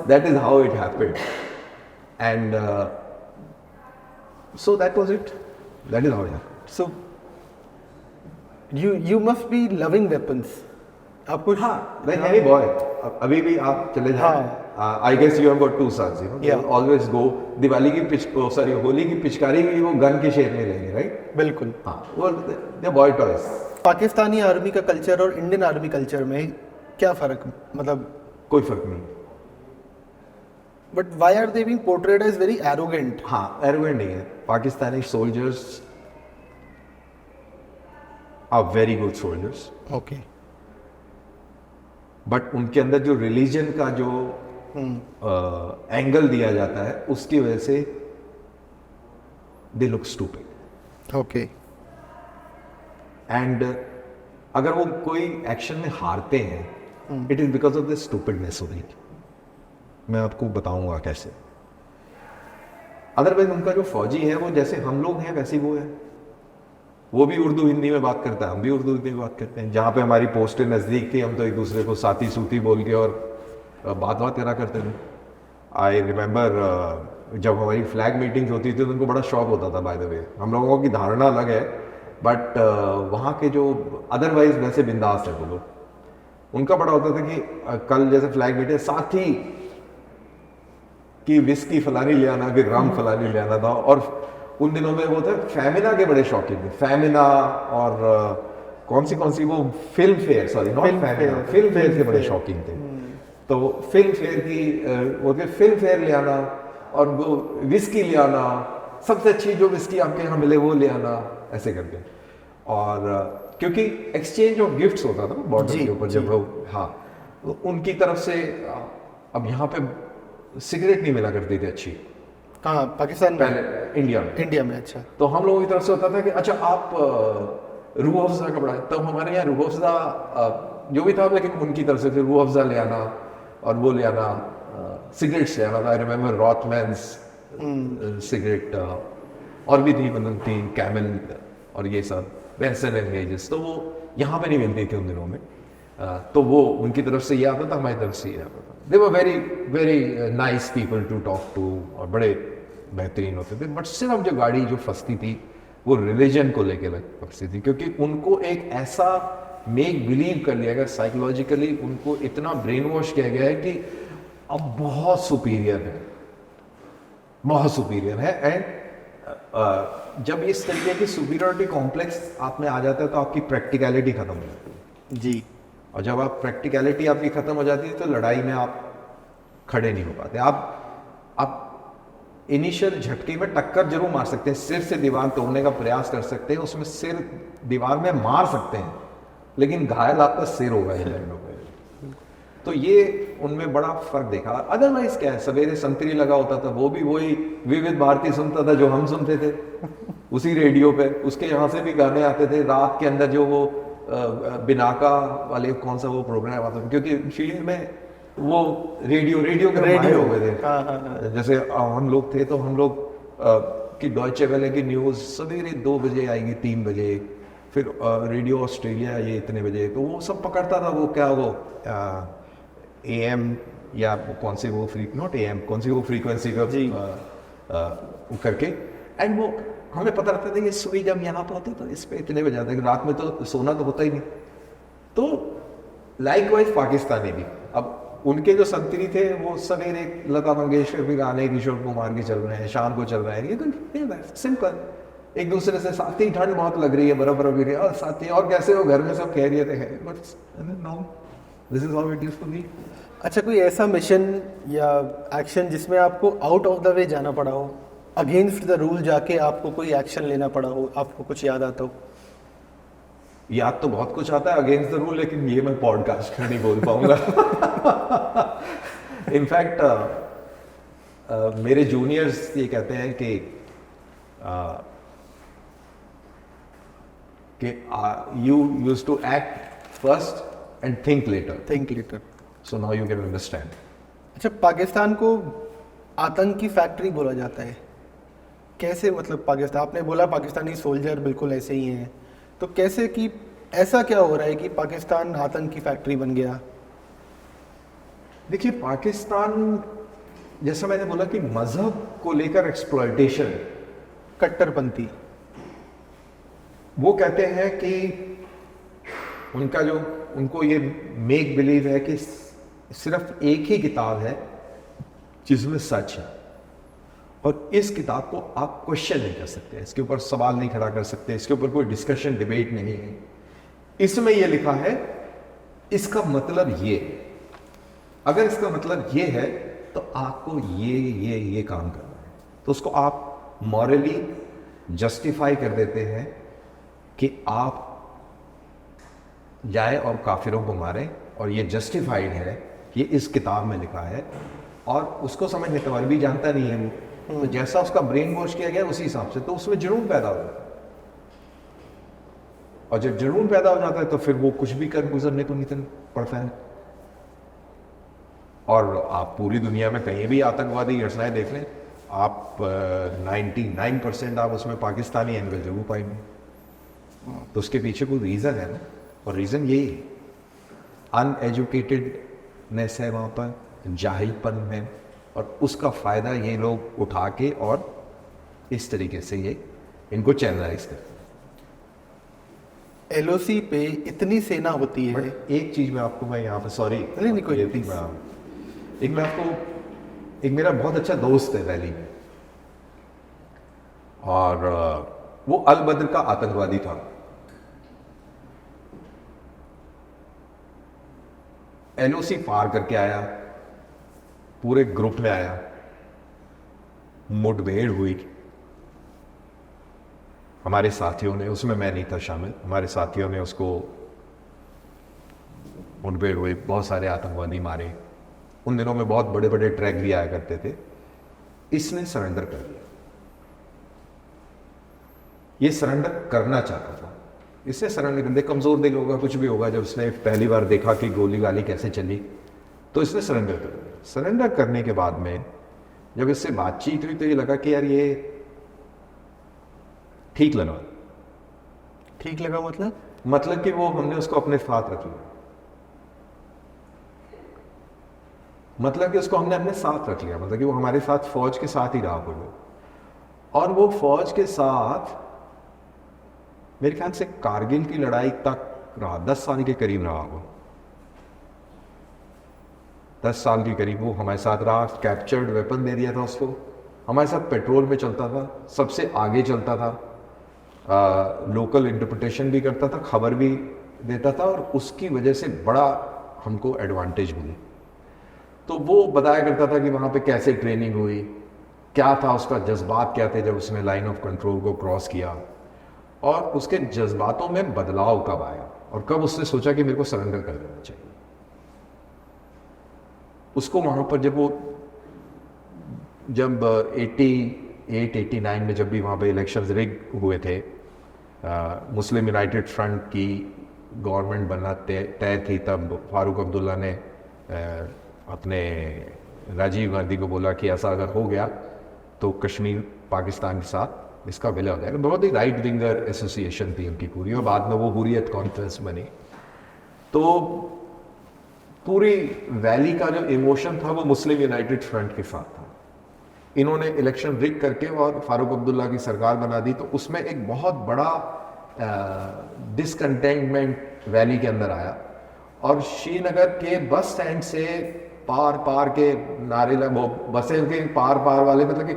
that is how it happened, and so that was it. That is how it happened. So you must be loving weapons. आपको like any boy, अभी भी आप चले जाए, I guess you have got 2 sons, you know, Yeah. they always go, Diwali की होली की पिचकारी भी वो गन के शेप में लेंगे, राइट? बिल्कुल। हाँ, वो they boy toys. Pakistani army का कल्चर और इंडियन आर्मी कल्चर में क्या फर्क, मतलब कोई फर्क नहीं। But why are they being portrayed as very arrogant? हाँ, एरोगेंट नहीं है। Pakistani soldiers are very good soldiers, okay, but उनके अंदर जो रिलीजन का जो एंगल दिया जाता है, उसकी वजह से they look stupid. Okay. And अगर वो कोई एक्शन में हारते हैं, it is because of the stupidness of it. मैं आपको बताऊंगा कैसे। अदरवाइज उनका जो फौजी है वो जैसे हम लोग हैं वैसे वो है। वो भी उर्दू हिंदी में बात करता है, हम भी उर्दू हिंदी में बात करते हैं। जहाँ पे हमारी पोस्टें नज़दीक थी, हम तो एक दूसरे को साथी सूती बोल के और बात करा करते थे। आई रिमेंबर जब हमारी फ्लैग मीटिंग्स होती थी तो उनको बड़ा शौक होता था। बाय द वे, हम लोगों की धारणा अलग है, बट वहाँ के जो अदरवाइज वैसे बिंदास है वो लोग। उनका बड़ा होता था कि कल जैसे फ्लैग मीटिंग, साथी कि विस्की फलानी ले आना, फिर रम फलानी ले आना था। और उन दिनों में वो था फेमिना के बड़े शौकीन थे। फेमिना और कौन सी वो film fair, sorry not Femina, film fair के बड़े शौकीन थे। तो फिल्म फेयर की वो फिल्म फेयर ले आना और वो विस्की ले आना, सबसे अच्छी जो विस्की आपके यहाँ मिले वो ले आना, ऐसे करके। और क्योंकि एक्सचेंज ऑफ गिफ्ट्स होता था ना बॉर्डर जी, के ऊपर जी। जब लोग, हाँ, तो उनकी तरफ से अब यहाँ पे सिगरेट नहीं मिला करती थी अच्छी कहाँ, पाकिस्तान में? पहले इंडिया में। इंडिया में? अच्छा। तो हम लोगों की तरफ से होता था कि अच्छा आप रूह अफ़ज़ा का बड़ा, तब हमारे यहाँ रूह अफ़ज़ा जो भी था, लेकिन उनकी तरफ से फिर रूह अफ़ज़ा ले आना और वो ले आना, सिगरेट्स ले आना था। आई रिमेम्बर रॉथमैन्स सिगरेट, और भी थी, मतलब थी कैमल और ये सब, बेंसन एंड गेजेस, तो वो यहाँ पे नहीं मिलती थी उन दिनों में। तो वो उनकी तरफ से ये आता था, हमारी तरफ से ये आता था। They were very very nice people to talk to, और बड़े बेहतरीन होते थे। बट सिर्फ जो गाड़ी जो फंसती थी वो रिलीजन को लेके फंसती थी, क्योंकि उनको एक ऐसा मेक बिलीव कर लिया गया साइकोलॉजिकली, उनको इतना ब्रेन वॉश किया गया है कि अब बहुत सुपीरियर है, बहुत सुपीरियर है। एंड जब इस तरीके की सुपीरियरिटी कॉम्प्लेक्स आप में आ जाता है तो आपकी प्रैक्टिकलिटी खत्म हो जाती है। जी। और जब आप प्रैक्टिकलिटी आपकी खत्म हो जाती है तो लड़ाई में आप खड़े नहीं हो पाते। आप इनिशियल झटके में टक्कर जरूर मार सकते हैं, सिर से दीवार तोड़ने का प्रयास कर सकते हैं, उसमें सिर दीवार में मार सकते हैं, लेकिन घायल आपका सिर होगा इन लड़नों पे। तो ये उनमें बड़ा फर्क देखा। अदरवाइज क्या है, सवेरे संतरी लगा होता था, वो भी वही विविध भारती सुनता था जो हम सुनते थे उसी रेडियो पे। उसके यहाँ से भी गाने आते थे रात के अंदर, जो वो बिनाका वाले कौन सा वो प्रोग्राम आता था, क्योंकि फील्ड में वो रेडियो के माहिर हो गए थे। हाँ, हाँ, हाँ। जैसे हम लोग थे तो हम लोग की डॉयचे वेले की न्यूज़ सवेरे 2 बजे आएगी, 3 बजे, फिर रेडियो ऑस्ट्रेलिया ये इतने बजे, तो वो सब पकड़ता था। वो क्या वो AM या कौन सी वो नॉट AM, कौन सी वो फ्रीक्वेंसी का जी। करके, एंड वो हमें पता रहता था कि सुई जब यहाँ पे होती तो इस पे इतने बजे आता है। रात में तो सोना तो होता ही नहीं। तो लाइकवाइज पाकिस्तानी भी, अब उनके जो संतरी थे वो सवेरे लता मंगेशकर के गाने किशोर कुमार के चल रहे हैं, शाम को चल रहे हैं, ये तो सिंपल। एक दूसरे से साथी ठंड बहुत लग रही है, बर्फ गिर रही है, और साथी और कैसे हो, घर में सब कह रहे थे, but no, this is how it used to be. अच्छा, कोई ऐसा मिशन या एक्शन जिसमें आपको आउट ऑफ द वे जाना पड़ा हो, अगेंस्ट द रूल जाके आपको कोई एक्शन लेना पड़ा हो, आपको कुछ याद आता हो? याद तो बहुत कुछ आता है अगेंस्ट द रूल, लेकिन ये मैं पॉडकास्ट में नहीं बोल पाऊंगा। इनफैक्ट मेरे जूनियर्स ये कहते हैं कि you use to act first and think later, think later. So now you can understand. अच्छा, पाकिस्तान को आतंक की फैक्ट्री बोला जाता है, कैसे? मतलब पाकिस्तान, आपने बोला पाकिस्तानी सोल्जर बिल्कुल ऐसे ही हैं, तो कैसे कि ऐसा क्या हो रहा है कि पाकिस्तान आतंक की फैक्ट्री बन गया? देखिए, पाकिस्तान, जैसा मैंने बोला कि मजहब को लेकर एक्सप्लॉयटेशन, कट्टरपंथी। वो कहते हैं कि उनका जो, उनको ये मेक बिलीव है कि सिर्फ एक ही किताब है जिसमें सच है, और इस किताब को आप क्वेश्चन नहीं कर सकते, इसके ऊपर सवाल नहीं खड़ा कर सकते, इसके ऊपर कोई डिस्कशन डिबेट नहीं है। इसमें यह लिखा है, इसका मतलब ये है, अगर इसका मतलब ये है तो आपको ये काम करना है, तो उसको आप मॉरली जस्टिफाई कर देते हैं कि आप जाए और काफिरों को मारें, और ये जस्टिफाइड है, ये इस किताब में लिखा है। और उसको समझने का भी जानता नहीं है वो, तो जैसा उसका ब्रेन वॉश किया गया उसी हिसाब से, तो उसमें जुनून पैदा हो जाता है, और जब जुनून पैदा हो जाता है तो फिर वो कुछ भी कर गुजरने को नहीं पड़ता है। और आप पूरी दुनिया में कहीं भी आतंकवादी घटनाएं देख लें, आप 99% आप उसमें पाकिस्तानी एंगल जरूर पाएंगे। तो उसके पीछे कोई रीज़न है ना, और रीज़न यही है, अनएजुकेटेडनेस है वहाँ पर, जाहिलपन है, और उसका फ़ायदा ये लोग उठा के और इस तरीके से ये इनको चैनलाइज करते हैं। LOC पे इतनी सेना होती है। बट एक चीज़ मैं आपको, मैं यहाँ पे सॉरी, नहीं, कोई मैं आपको, एक मेरा बहुत अच्छा दोस्त है वैली में, और वो अल बद्र का आतंकवादी था। LOC पार करके आया, पूरे ग्रुप में आया, मुठभेड़ हुई, हमारे साथियों ने, उसमें मैं नहीं था शामिल, हमारे साथियों ने उसको, उन पे हुए बहुत सारे आतंकवादी मारे। उन दिनों में बहुत बड़े बड़े ट्रैक भी आया करते थे। इसने सरेंडर कर दिया, ये सरेंडर करना चाहता था, इसने सरेंडर कर दिया। कमजोर दिल होगा, कुछ भी होगा, जब उसने पहली बार देखा कि गोली गाली कैसे चली, तो इसने सरेंडर कर दिया। सरेंडर करने के बाद में जब इससे बातचीत हुई तो ये लगा कि यार ये ठीक लगा। ठीक लगा मतलब कि वो, हमने उसको अपने साथ रख लिया, मतलब कि उसको हमने अपने साथ रख लिया, मतलब कि वो हमारे साथ फौज के साथ ही रहा वो लोग। और वो फौज के साथ मेरे ख्याल से कारगिल की लड़ाई तक रहा, 10 साल के करीब रहा वो, 10 साल के करीब वो हमारे साथ रहा। कैप्चर्ड वेपन दे दिया था उसको, हमारे साथ पेट्रोल में चलता था, सबसे आगे चलता था, लोकल इंटरप्रिटेशन भी करता था, खबर भी देता था, और उसकी वजह से बड़ा हमको एडवांटेज मिली। तो वो बताया करता था कि वहाँ पे कैसे ट्रेनिंग हुई, क्या था उसका जज्बात क्या थे जब उसने लाइन ऑफ कंट्रोल को क्रॉस किया, और उसके जज्बातों में बदलाव कब आया, और कब उसने सोचा कि मेरे को सरेंडर कर देना चाहिए। उसको वहाँ पर जब 88-89 में जब भी वहाँ पे इलेक्शंस रिग हुए थे, मुस्लिम यूनाइटेड फ्रंट की गवर्नमेंट बनना तय थी, तब फारूक अब्दुल्ला ने अपने राजीव गांधी को बोला कि ऐसा अगर हो गया तो कश्मीर पाकिस्तान के साथ इसका विलय हो जाएगा। बहुत ही राइट विंगर एसोसिएशन थी उनकी पूरी, और बाद में वो हुर्रियत कॉन्फ्रेंस बनी। तो पूरी वैली का जो इमोशन था वो मुस्लिम यूनाइटेड फ्रंट के साथ था। इन्होंने इलेक्शन रिग करके और फारूक अब्दुल्ला की सरकार बना दी, तो उसमें एक बहुत बड़ा डिसकंटेंटमेंट वैली के अंदर आया, और श्रीनगर के बस स्टैंड से पार पार के नारे वो बसें के पार पार वाले, मतलब कि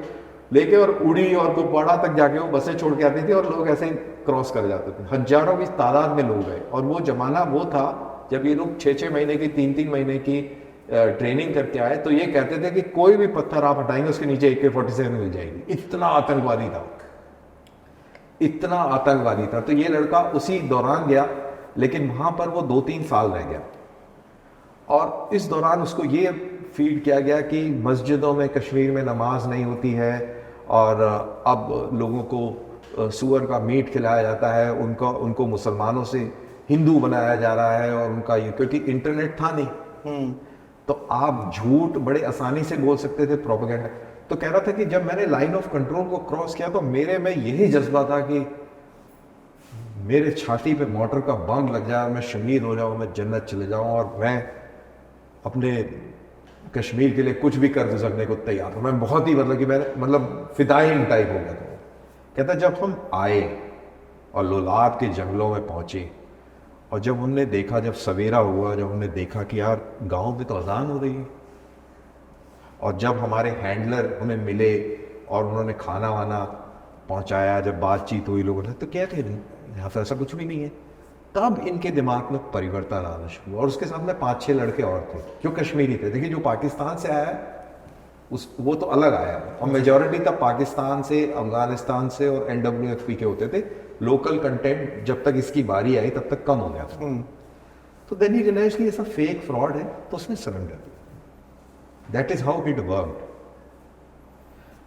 लेके और उड़ी और कुपवाड़ा तक जाके वो बसें छोड़ के आती थी, और लोग ऐसे ही क्रॉस कर जाते थे। हजारों की तादाद में लोग गए, और वो जमाना वो था जब ये लोग 6-6 महीने की, 3-3 महीने की ट्रेनिंग करके आए, तो ये कहते थे कि कोई भी पत्थर आप हटाएंगे उसके नीचे AK-47 मिल जाएगी। इतना आतंकवादी था, इतना आतंकवादी था। तो ये लड़का उसी दौरान गया, लेकिन वहां पर वो 2-3 साल रह गया, और इस दौरान उसको ये फीड किया गया कि मस्जिदों में कश्मीर में नमाज नहीं होती है, और अब लोगों को सूअर का मीट खिलाया जाता है, उनको मुसलमानों से हिंदू बनाया जा रहा है, और उनका ये, क्योंकि इंटरनेट था नहीं, तो आप झूठ बड़े आसानी से बोल सकते थे, प्रोपेगेंडा। तो कह रहा था कि जब मैंने लाइन ऑफ कंट्रोल को क्रॉस किया तो मेरे में यही जज्बा था कि मेरे छाती पे मोटर का बम लग जाए, मैं शहीद हो जाऊं, मैं जन्नत चले जाऊं, और मैं अपने कश्मीर के लिए कुछ भी कर सकने को तैयार था। मैं बहुत ही मतलब फिदाइन टाइप हो गया था। कहता जब हम आए और लोलाब के जंगलों में पहुंचे, और जब हमने देखा, जब सवेरा हुआ, जब हमने देखा कि यार गांव में तो अजान हो रही है, और जब हमारे हैंडलर हमें मिले और उन्होंने खाना वाना पहुंचाया, जब बातचीत हुई लोगों से, तो क्या थे यहाँ पर ऐसा कुछ भी नहीं है, तब इनके दिमाग में परिवर्तन आना शुरू हुआ। और उसके साथ में 5-6 लड़के और थे जो कश्मीरी थे। देखिए, जो पाकिस्तान से आया वो तो अलग आया, और मेजॉरिटी तब पाकिस्तान से, अफगानिस्तान से और NWFP के होते थे। लोकल कंटेंट जब तक इसकी बारी आई तब तक कम हो गया था। तो देन ही रियलाइज कि ये सब फेक फ्रॉड है, तो उसने सरेंडर किया। That is how it worked.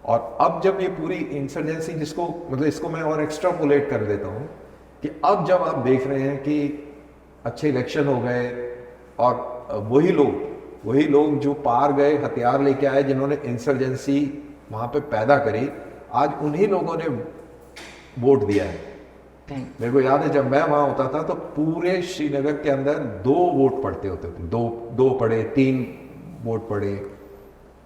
और अब जब ये पूरी इंसर्जेंसी, जिसको मतलब इसको मैं और एक्स्ट्रापोलेट कर देता हूँ, कि अब जब आप देख रहे हैं कि अच्छे इलेक्शन हो गए, और वही लोग जो पार गए, हथियार लेके आए, जिन्होंने इंसर्जेंसी वहां पे पैदा करी, आज उन्हीं लोगों ने वोट दिया है। मेरे को याद है जब मैं वहां होता था तो पूरे श्रीनगर के अंदर 2 वोट पड़ते होते थे, 2 पड़े, 3 वोट पड़े,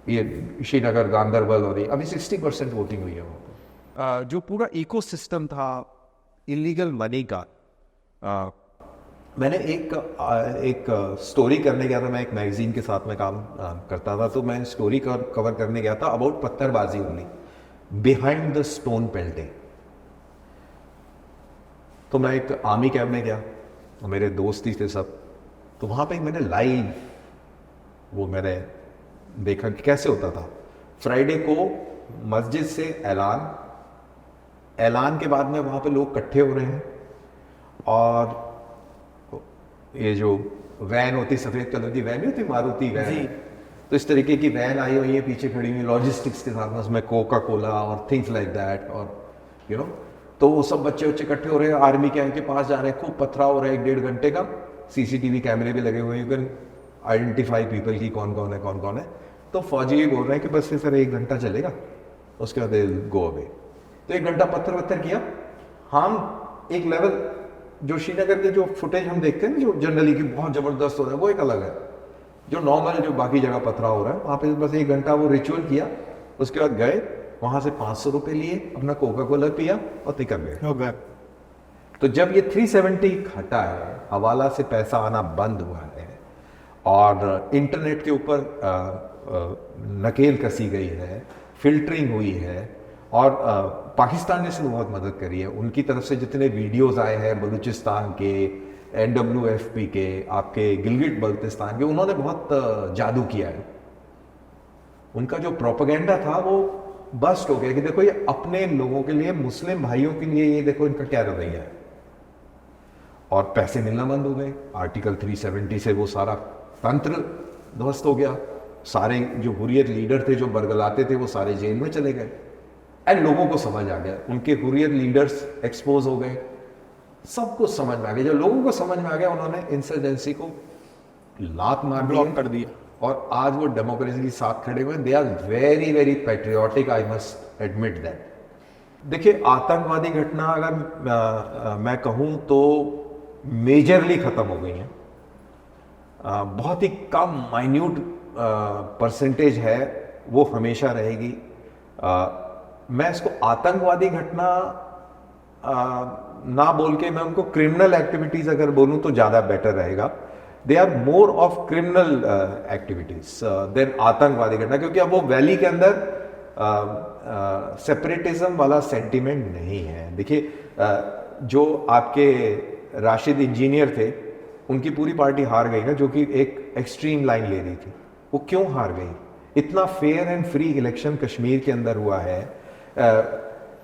ये श्रीनगर, गांदरबल, और अभी 60% वोटिंग हुई है वहां पर। जो पूरा इकोसिस्टम था इलीगल मनी का, मैंने एक स्टोरी करने गया था। मैं एक मैगजीन के साथ में काम करता था, तो मैं स्टोरी कवर करने गया था अबाउट पत्थरबाजी only, behind the stone pelting. तो मैं एक आर्मी कैंप में गया, और मेरे दोस्त ही थे सब, तो वहाँ पे मैंने लाइव वो मैंने देखा कि कैसे होता था। फ्राइडे को मस्जिद से ऐलान, ऐलान के बाद में वहाँ पे लोग इकट्ठे हो रहे हैं और ये जो वैन होती, सफ़ेद कलर की वैन नहीं होती, मारुति वैन, जी। तो इस तरीके की वैन आई हुई है, पीछे खड़ी हुई लॉजिस्टिक्स के साथ में, उसमें कोका कोला और थिंग्स लाइक दैट, और यू नो, तो वो सब बच्चे इकट्ठे हो रहे हैं, आर्मी कैंप के पास जा रहे हैं, खूब पथराव हो रहा है 1-1.5 घंटे का, सीसीटीवी कैमरे भी लगे हुए हैं, यू कैन आइडेंटिफाई पीपल की कौन कौन है। तो फौजी ये बोल रहे हैं कि बस ये सर 1 घंटा चलेगा, उसके बाद गो अवे। तो 1 घंटा पत्थर किया। हम एक लेवल, जो श्रीनगर के जो फुटेज हम देखते हैं ना, जो जनरली की बहुत ज़बरदस्त हो रहा है, वो एक अलग है। जो नॉर्मल, जो बाकी जगह पथरा हो रहा है, वहाँ पे बस 1 घंटा वो रिचुअल किया, उसके बाद गए, वहाँ से 500 रुपये लिए, अपना कोका कोला पिया और निकल गए। हो गया। तो जब ये 370 हटा है, हवाला से पैसा आना बंद हुआ है और इंटरनेट के ऊपर नकेल कसी गई है, फिल्टरिंग हुई है, और पाकिस्तान ने इसमें बहुत मदद करी है। उनकी तरफ से जितने वीडियोस आए हैं बलूचिस्तान के, NWFP के, आपके गिलगिट बल्तिस्तान के, उन्होंने बहुत जादू किया है। उनका जो प्रोपेगेंडा था वो बस्ट हो गया कि देखो ये अपने लोगों के लिए, मुस्लिम भाइयों के लिए, ये देखो इनका क्या रवैया है, और पैसे मिलना बंद हो गए। आर्टिकल 370 से वो सारा तंत्र ध्वस्त हो गया। सारे जो हुर्रियत लीडर थे, जो बरगलाते थे, वो सारे जेल में चले गए। एंड लोगों को समझ आ गया, उनके हुर्रियत लीडर्स एक्सपोज हो गए, सब कुछ समझ में आ गया। जब लोगों को समझ में आ गया, उन्होंने इंसर्जेंसी को लात मार ब्लॉक कर दिया। और आज वो डेमोक्रेसी के साथ खड़े हुए। They are very very patriotic, I must admit that. देखिए, आतंकवादी घटना अगर मैं कहूँ तो मेजरली ख़त्म हो गई हैं। बहुत ही कम माइन्यूट परसेंटेज है, वो हमेशा रहेगी। मैं इसको आतंकवादी घटना ना बोल के मैं उनको क्रिमिनल एक्टिविटीज़ अगर बोलूँ तो ज़्यादा बेटर रहेगा। They are more of criminal activities than आतंकवादी घटना, क्योंकि अब वो वैली के अंदर सेपरेटिज्म वाला सेंटिमेंट नहीं है। देखिए, जो आपके राशिद इंजीनियर थे, उनकी पूरी पार्टी हार गई ना, जो कि एक एक्सट्रीम लाइन ले रही थी। वो क्यों हार गई? इतना fair and free election Kashmir के अंदर हुआ है,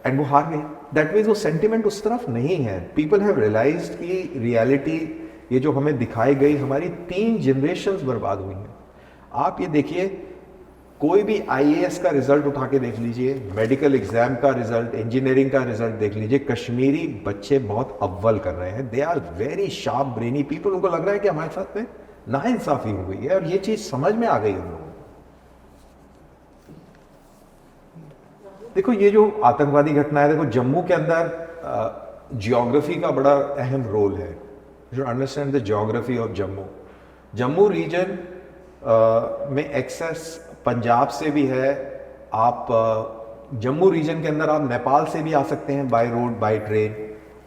एंड वो हार गई। दैट मीन्स वो सेंटिमेंट उस तरफ नहीं है। पीपल हैव रियलाइज्ड कि रियलिटी, ये जो हमें दिखाई गई, हमारी 3 जनरेशन्स बर्बाद हुई हैं। आप ये देखिए, कोई भी IAS का रिजल्ट उठा के देख लीजिए, मेडिकल एग्जाम का रिजल्ट, इंजीनियरिंग का रिजल्ट देख लीजिए, कश्मीरी बच्चे बहुत अव्वल कर रहे हैं। They are very sharp brainy people. उनको लग रहा है कि हमारे साथ में नाइंसाफी हो गई है, और ये चीज समझ में आ गई उन लोगों को। देखो, ये जो आतंकवादी घटना है, देखो जम्मू के अंदर जियोग्राफी का बड़ा अहम रोल है। You understand the geography of Jammu. Jammu region में एक्सेस पंजाब से भी है। आप जम्मू रीजन के अंदर आप नेपाल से भी आ सकते हैं, बाय रोड, बाय ट्रेन।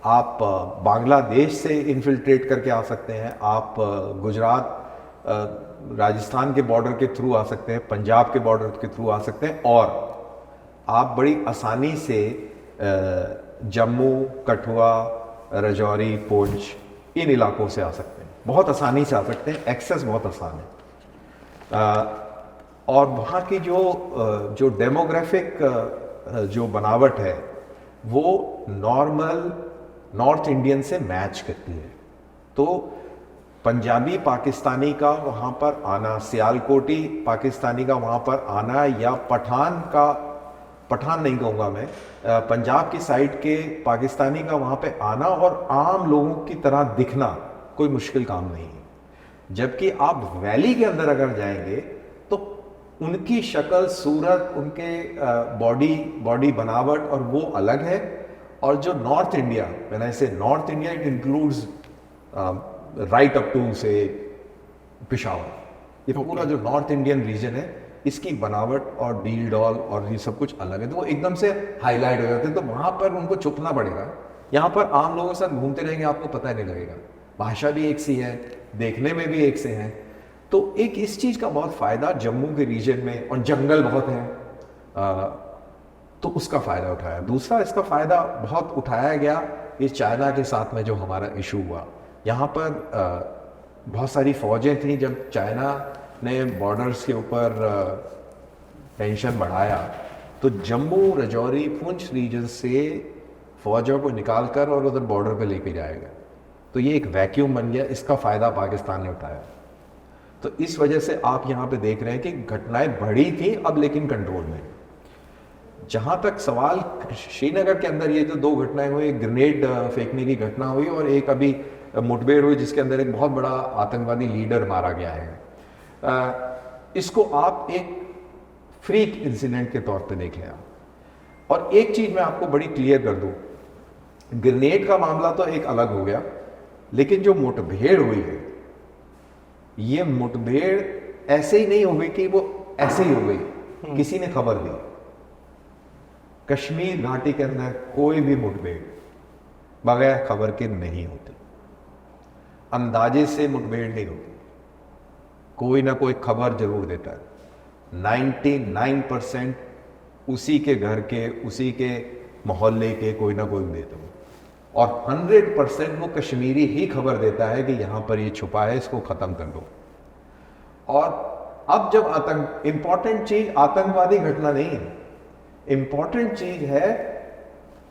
आप बांग्लादेश से इन्फिल्ट्रेट करके आ सकते हैं। आप गुजरात, राजस्थान के बॉर्डर के थ्रू आ सकते हैं, पंजाब के बॉर्डर के थ्रू आ सकते हैं, और आप बड़ी आसानी से जम्मू, कठुआ, राजौरी, पुंछ, इन इलाकों से आ सकते हैं। बहुत आसानी से आ सकते हैं, एक्सेस बहुत आसान है। और वहाँ की जो डेमोग्राफिक जो बनावट है, वो नॉर्मल नॉर्थ इंडियन से मैच करती है। तो पंजाबी पाकिस्तानी का वहाँ पर आना, सियालकोटी पाकिस्तानी का वहाँ पर आना, या पठान नहीं कहूँगा मैं, पंजाब की साइड के पाकिस्तानी का वहाँ पे आना और आम लोगों की तरह दिखना कोई मुश्किल काम नहीं है। जबकि आप वैली के अंदर अगर जाएंगे तो उनकी शक्ल, सूरत, उनके बॉडी बनावट और वो अलग है। और जो north India, when I say north India, it includes right up to say Peshawar, ये पूरा जो नॉर्थ इंडियन रीजन है, इसकी बनावट और डील डॉल और ये सब कुछ अलग है। तो वो एकदम से हाईलाइट हो जाते हैं। तो वहाँ पर उनको छुपना पड़ेगा। यहाँ पर आम लोगों के साथ घूमते रहेंगे, आपको पता नहीं लगेगा। भाषा भी एक सी है, देखने में भी एक से हैं। तो एक इस चीज़ का बहुत फ़ायदा जम्मू के रीजन में, और जंगल बहुत है, तो उसका फ़ायदा उठाया। दूसरा इसका फ़ायदा बहुत उठाया गया ये चाइना के साथ में जो हमारा इशू हुआ। यहाँ पर बहुत सारी फ़ौजें थी। जब चाइना ने बॉर्डर्स के ऊपर टेंशन बढ़ाया, तो जम्मू, राजौरी, पुंछ रीजन से फौजों को निकाल कर और उधर बॉर्डर पे लेके जाएगा। तो ये एक वैक्यूम बन गया, इसका फ़ायदा पाकिस्तान ने उठाया। तो इस वजह से आप यहाँ पे देख रहे हैं कि घटनाएं बढ़ी थी अब लेकिन कंट्रोल में। जहाँ तक सवाल श्रीनगर के अंदर ये जो 2 घटनाएं हुई, ग्रेनेड फेंकने की घटना हुई और एक अभी मुठभेड़ हुई जिसके अंदर एक बहुत बड़ा आतंकवादी लीडर मारा गया है, इसको आप एक फ्रीक इंसिडेंट के तौर पे देख लें आप। और एक चीज मैं आपको बड़ी क्लियर कर दूं, ग्रेनेड का मामला तो एक अलग हो गया, लेकिन जो मुठभेड़ हुई है, ये मुठभेड़ ऐसे ही नहीं हो गई कि वो ऐसे ही हो गई, किसी ने खबर दी। कश्मीर घाटी के अंदर कोई भी मुठभेड़ बगैर खबर के नहीं होती, अंदाजे से मुठभेड़ नहीं होती, कोई ना कोई खबर जरूर देता है। 99% उसी के घर के, उसी के मोहल्ले के कोई ना कोई देता है, और 100% वो कश्मीरी ही खबर देता है कि यहां पर ये छुपा है, इसको खत्म कर दो। और अब जब इंपॉर्टेंट चीज आतंकवादी घटना नहीं है, इंपॉर्टेंट चीज है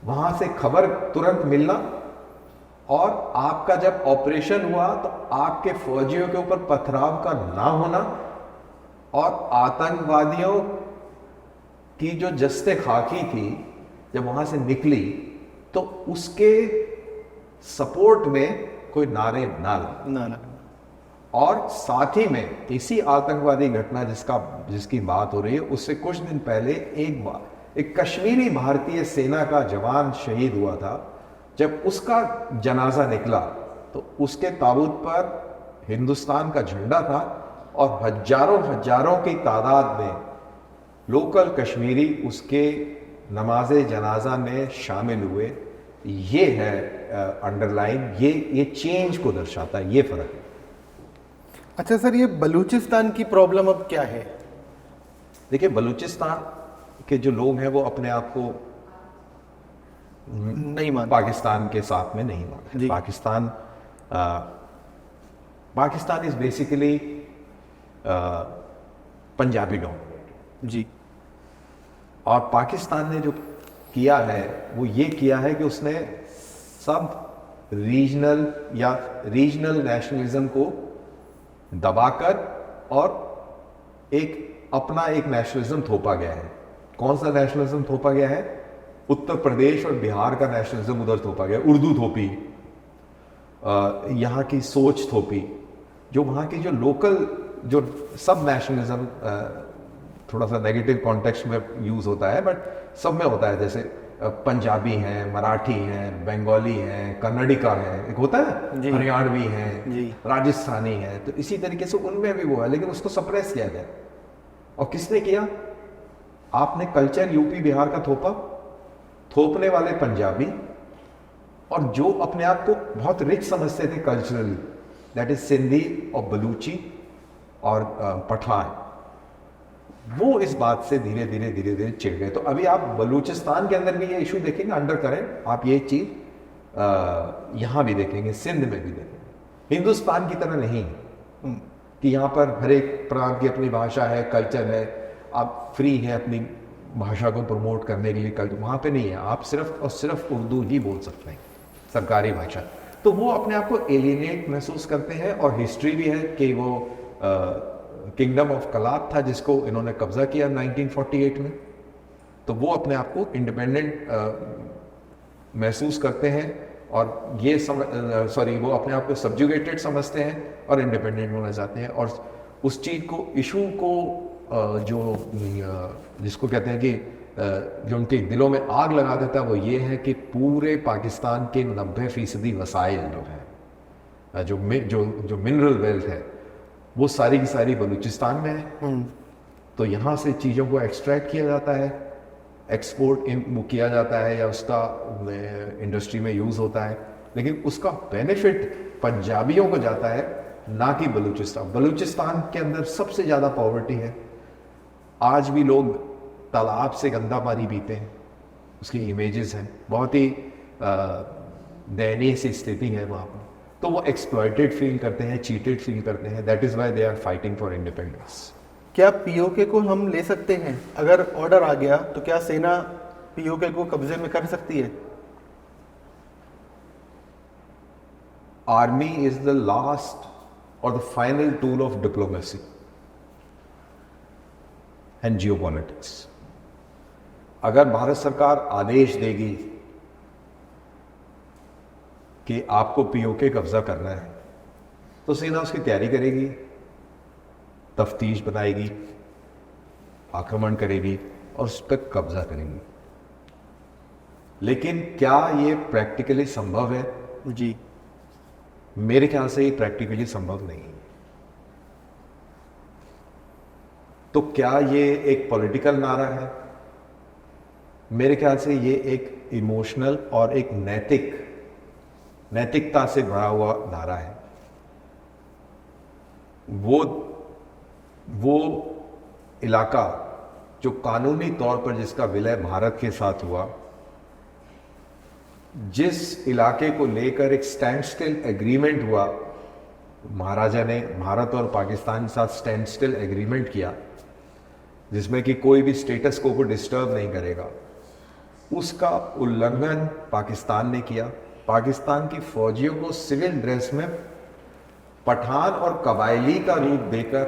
वहां से खबर तुरंत मिलना, और आपका जब ऑपरेशन हुआ तो आपके फौजियों के ऊपर पथराव का ना होना, और आतंकवादियों की जो जस्ते खाकी थी जब वहां से निकली तो उसके सपोर्ट में कोई नारे ना लगा। और साथ ही में इसी आतंकवादी घटना जिसकी बात हो रही है, उससे कुछ दिन पहले एक कश्मीरी भारतीय सेना का जवान शहीद हुआ था। जब उसका जनाजा निकला तो उसके ताबूत पर हिंदुस्तान का झंडा था, और हजारों की तादाद में लोकल कश्मीरी उसके नमाजे जनाजा में शामिल हुए। ये है अंडरलाइन, ये चेंज को दर्शाता है, ये फर्क है। अच्छा सर, ये बलूचिस्तान की प्रॉब्लम अब क्या है? देखिए, बलूचिस्तान के जो लोग हैं वो अपने आप को नहीं मानते, पाकिस्तान के साथ में नहीं मानते। Pakistan is basically Punjabi dominated जी। और पाकिस्तान ने जो किया है वो ये किया है कि उसने सब रीजनल नेशनलिज्म को दबाकर और अपना एक नेशनलिज्म थोपा गया है। कौन सा नेशनलिज्म थोपा गया है? उत्तर प्रदेश और बिहार का नेशनलिज्म उधर थोपा गया, उर्दू थोपी, यहाँ की सोच थोपी, जो वहाँ की जो लोकल जो सब नेशनलिज्म थोड़ा सा नेगेटिव कॉन्टेक्स्ट में यूज होता है, बट सब में होता है। जैसे पंजाबी हैं, मराठी हैं, बंगाली हैं, कन्नडिका है, एक होता है, हरियाणवी हैं, राजस्थानी हैं, तो इसी तरीके से उनमें भी वो है, लेकिन उसको सप्रेस किया गया। और किसने किया? आपने कल्चर यूपी बिहार का थोपने वाले पंजाबी, और जो अपने आप को बहुत रिच समझते थे कल्चरली, दैट इज सिंधी और बलूची और पठान, वो इस बात से धीरे धीरे चिढ़ गए। तो अभी आप बलूचिस्तान के अंदर भी ये इशू देखेंगे, अंडर करेंट, आप ये चीज यहाँ भी देखेंगे, सिंध में भी देखेंगे। हिंदुस्तान की तरह नहीं कि यहाँ पर हर एक प्रांत की अपनी भाषा है, कल्चर है, आप फ्री हैं अपनी भाषा को प्रमोट करने के लिए। कल्चर वहाँ पे नहीं है, आप सिर्फ और सिर्फ उर्दू ही बोल सकते हैं, सरकारी भाषा। तो वो अपने आप को एलिनेट महसूस करते हैं। और हिस्ट्री भी है कि वो किंगडम ऑफ कलात था जिसको इन्होंने कब्जा किया 1948 में, तो वो अपने आप को इंडिपेंडेंट महसूस करते हैं, और ये वो अपने आप को सब्जुगेटेड समझते हैं और इंडिपेंडेंट होना चाहते हैं। और उस चीज़ को, इशू को जिसको कहते हैं कि जो उनके दिलों में आग लगा देता है, वो ये है कि पूरे पाकिस्तान के 90% वसाइल जो है, जो मिनरल वेल्थ है, वो सारी की सारी बलूचिस्तान में है। तो यहाँ से चीज़ों को एक्सट्रैक्ट किया जाता है, एक्सपोर्ट किया जाता है, या उसका इंडस्ट्री में यूज़ होता है, लेकिन उसका बेनिफिट पंजाबियों को जाता है, ना कि बलूचिस्तान के अंदर सबसे ज़्यादा पॉवर्टी है। आज भी लोग तालाब से गंदा पानी पीते हैं, उसकी इमेजेस हैं, बहुत ही दयनीय सी स्थिति है वहाँ पर। तो वो एक्सप्लॉइटेड फील करते हैं, चीटेड फील करते हैं। That is why they are fighting for independence. क्या पीओके को हम ले सकते हैं? अगर ऑर्डर आ गया तो क्या सेना पीओके को कब्जे में कर सकती है? आर्मी इज द लास्ट और the final tool of diplomacy and geopolitics. अगर भारत सरकार आदेश देगी कि आपको पीओके कब्जा करना है तो सेना उसकी तैयारी करेगी, तफ्तीश बनाएगी, आक्रमण करेगी और उस पर कब्जा करेगी। लेकिन क्या ये प्रैक्टिकली संभव है? जी, मेरे ख्याल से ये प्रैक्टिकली संभव नहीं है। तो क्या ये एक पॉलिटिकल नारा है? मेरे ख्याल से ये एक इमोशनल और एक नैतिकता से भरा हुआ नारा है। वो इलाका जो कानूनी तौर पर जिसका विलय भारत के साथ हुआ, जिस इलाके को लेकर एक स्टैंड स्टिल एग्रीमेंट हुआ, महाराजा ने भारत और पाकिस्तान के साथ स्टैंड स्टिल एग्रीमेंट किया जिसमें कि कोई भी स्टेटस को डिस्टर्ब नहीं करेगा, उसका उल्लंघन पाकिस्तान ने किया। पाकिस्तान की फौजियों को सिविल ड्रेस में पठान और कबायली का रूप देकर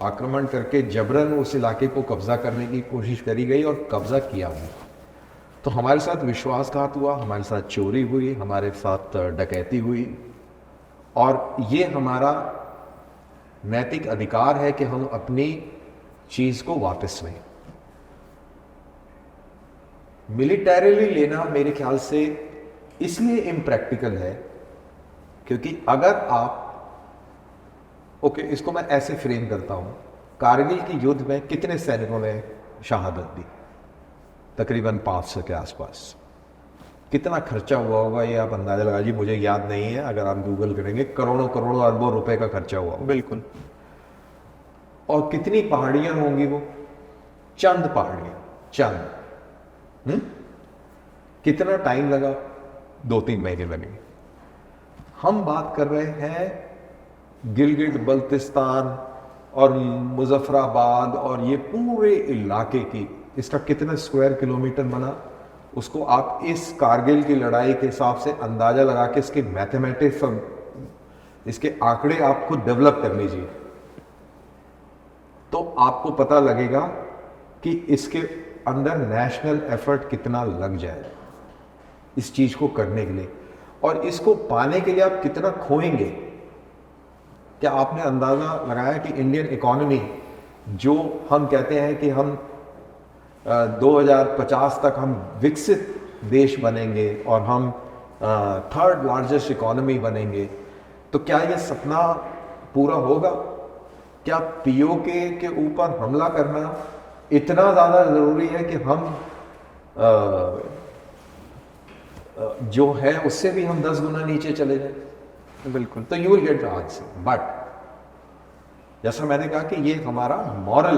आक्रमण करके जबरन उस इलाके को कब्जा करने की कोशिश करी गई और कब्जा किया हुआ। तो हमारे साथ विश्वासघात हुआ, हमारे साथ चोरी हुई, हमारे साथ डकैती हुई, और ये हमारा नैतिक अधिकार है कि हम अपनी चीज को वापस लें। मिलिटरीली लेना मेरे ख्याल से इसलिए इम्प्रैक्टिकल है क्योंकि अगर आप इसको मैं ऐसे फ्रेम करता हूं, कारगिल के युद्ध में कितने सैनिकों ने शहादत दी? तकरीबन 500 के आसपास। कितना खर्चा हुआ होगा ये आप अंदाजा लगा लीजिए, मुझे याद नहीं है, अगर आप गूगल करेंगे करोड़ों करोड़ों अरबों रुपए का खर्चा हुआ होगा। बिल्कुल। और कितनी पहाड़ियां होंगी? वो चंद पहाड़ियां, चंद। कितना टाइम लगा? 2-3 महीने लगे। हम बात कर रहे हैं गिलगिट बल्तिस्तान और मुजफ्फराबाद और ये पूरे इलाके की, इसका कितना स्क्वायर किलोमीटर बना, उसको आप इस कारगिल की लड़ाई के हिसाब से अंदाजा लगा के इसके मैथमेटिक्स और इसके आंकड़े आप खुद डेवलप कर लीजिए, तो आपको पता लगेगा कि इसके अंदर नेशनल एफर्ट कितना लग जाए इस चीज को करने के लिए, और इसको पाने के लिए आप कितना खोएंगे। क्या आपने अंदाजा लगाया कि इंडियन इकोनॉमी, जो हम कहते हैं कि हम 2050 तक हम विकसित देश बनेंगे और हम 3rd लार्जेस्ट इकोनॉमी बनेंगे, तो क्या ये सपना पूरा होगा? क्या पीओके के ऊपर हमला करना इतना ज़्यादा ज़रूरी है कि हम जो है उससे भी हम 10 गुना नीचे चले जाए? बिल्कुल। तो you will get the answer. But जैसा मैंने कहा कि ये हमारा मॉरल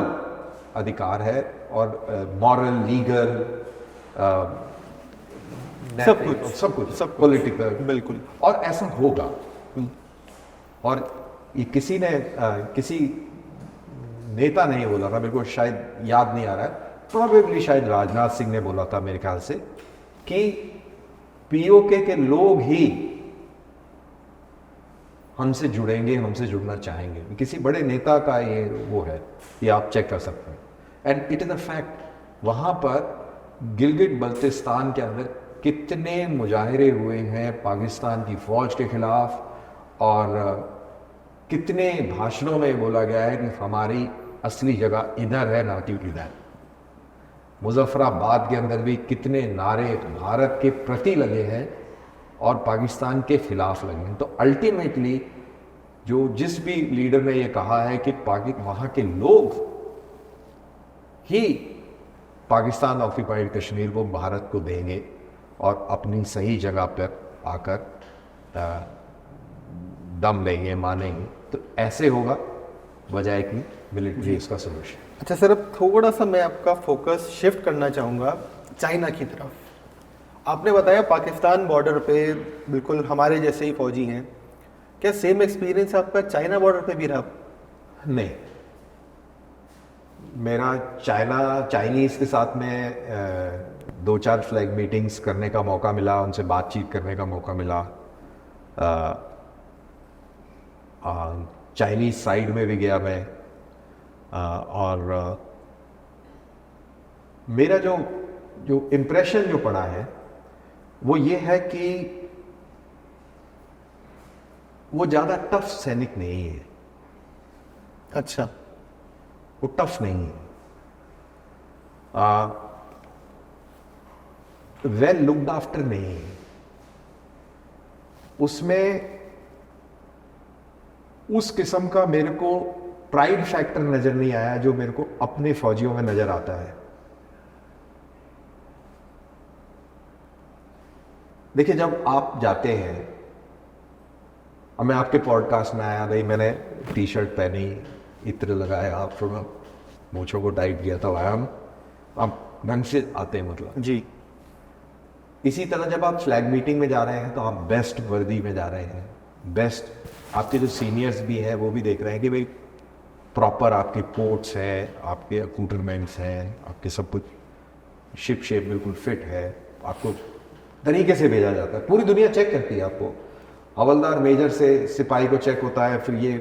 अधिकार है, और मॉरल, लीगल, सब कुछ पॉलिटिकल, बिल्कुल। और ऐसा होगा। और ये किसी नेता नहीं बोला था, मेरे को शायद याद नहीं आ रहा है, प्रोबेबली शायद राजनाथ सिंह ने बोला था मेरे ख्याल से, कि पीओके के लोग ही हमसे जुड़ेंगे, हमसे जुड़ना चाहेंगे। किसी बड़े नेता का ये वो है, ये आप चेक कर सकते हैं। And it is a fact. वहां पर गिलगिट बल्तिस्तान के अंदर कितने मुजाहरे हुए हैं पाकिस्तान की फौज के खिलाफ, और कितने भाषणों में बोला गया है कि हमारी असली जगह इधर है, ना कि इधर। मुजफ्फराबाद के अंदर भी कितने नारे भारत के प्रति लगे हैं और पाकिस्तान के खिलाफ लगे हैं। तो अल्टीमेटली जिस भी लीडर ने ये कहा है कि वहाँ के लोग ही पाकिस्तान ऑक्यूपाइड कश्मीर को भारत को देंगे और अपनी सही जगह पर आकर दम लेंगे, मानेंगे, तो ऐसे होगा बजाय कि मिलिट्री इसका सोल्यूशन। अच्छा सर, अब थोड़ा सा मैं आपका फोकस शिफ्ट करना चाहूँगा चाइना की तरफ। आपने बताया पाकिस्तान बॉर्डर पे बिल्कुल हमारे जैसे ही फौजी हैं, क्या सेम एक्सपीरियंस आपका चाइना बॉर्डर पे भी रहा? नहीं, मेरा चाइनीज़ के साथ में 2-4 फ्लैग मीटिंग्स करने का मौका मिला, उनसे बातचीत करने का मौका मिला। चाइनीज साइड में भी गया मैं, और मेरा जो जो इम्प्रेशन जो पड़ा है वो ये है कि वो ज़्यादा टफ सैनिक नहीं है। अच्छा। वो टफ नहीं है, वेल लुक्ड आफ्टर नहीं है, उसमें उस किस्म का मेरे को प्राइड फैक्टर नजर नहीं आया जो मेरे को अपने फौजियों में नजर आता है। देखिए, जब आप जाते हैं, अब मैं आपके पॉडकास्ट में आया, भाई मैंने टी शर्ट पहनी, इत्र लगाया, थोड़ा मूंछों को टाइट किया था, आया आप ढंग से आते हैं, मतलब जी। इसी तरह जब आप फ्लैग मीटिंग में जा रहे हैं तो आप बेस्ट वर्दी में जा रहे हैं, बेस्ट, आपके जो सीनियर्स भी हैं वो भी देख रहे हैं कि भाई प्रॉपर आपके कोट्स हैं, आपके अकूटरमेंट्स हैं, आपके सब कुछ शिप शेप बिल्कुल फिट है, आपको तरीके से भेजा जाता है। पूरी दुनिया चेक करती है आपको, हवलदार मेजर से सिपाही को चेक होता है, फिर ये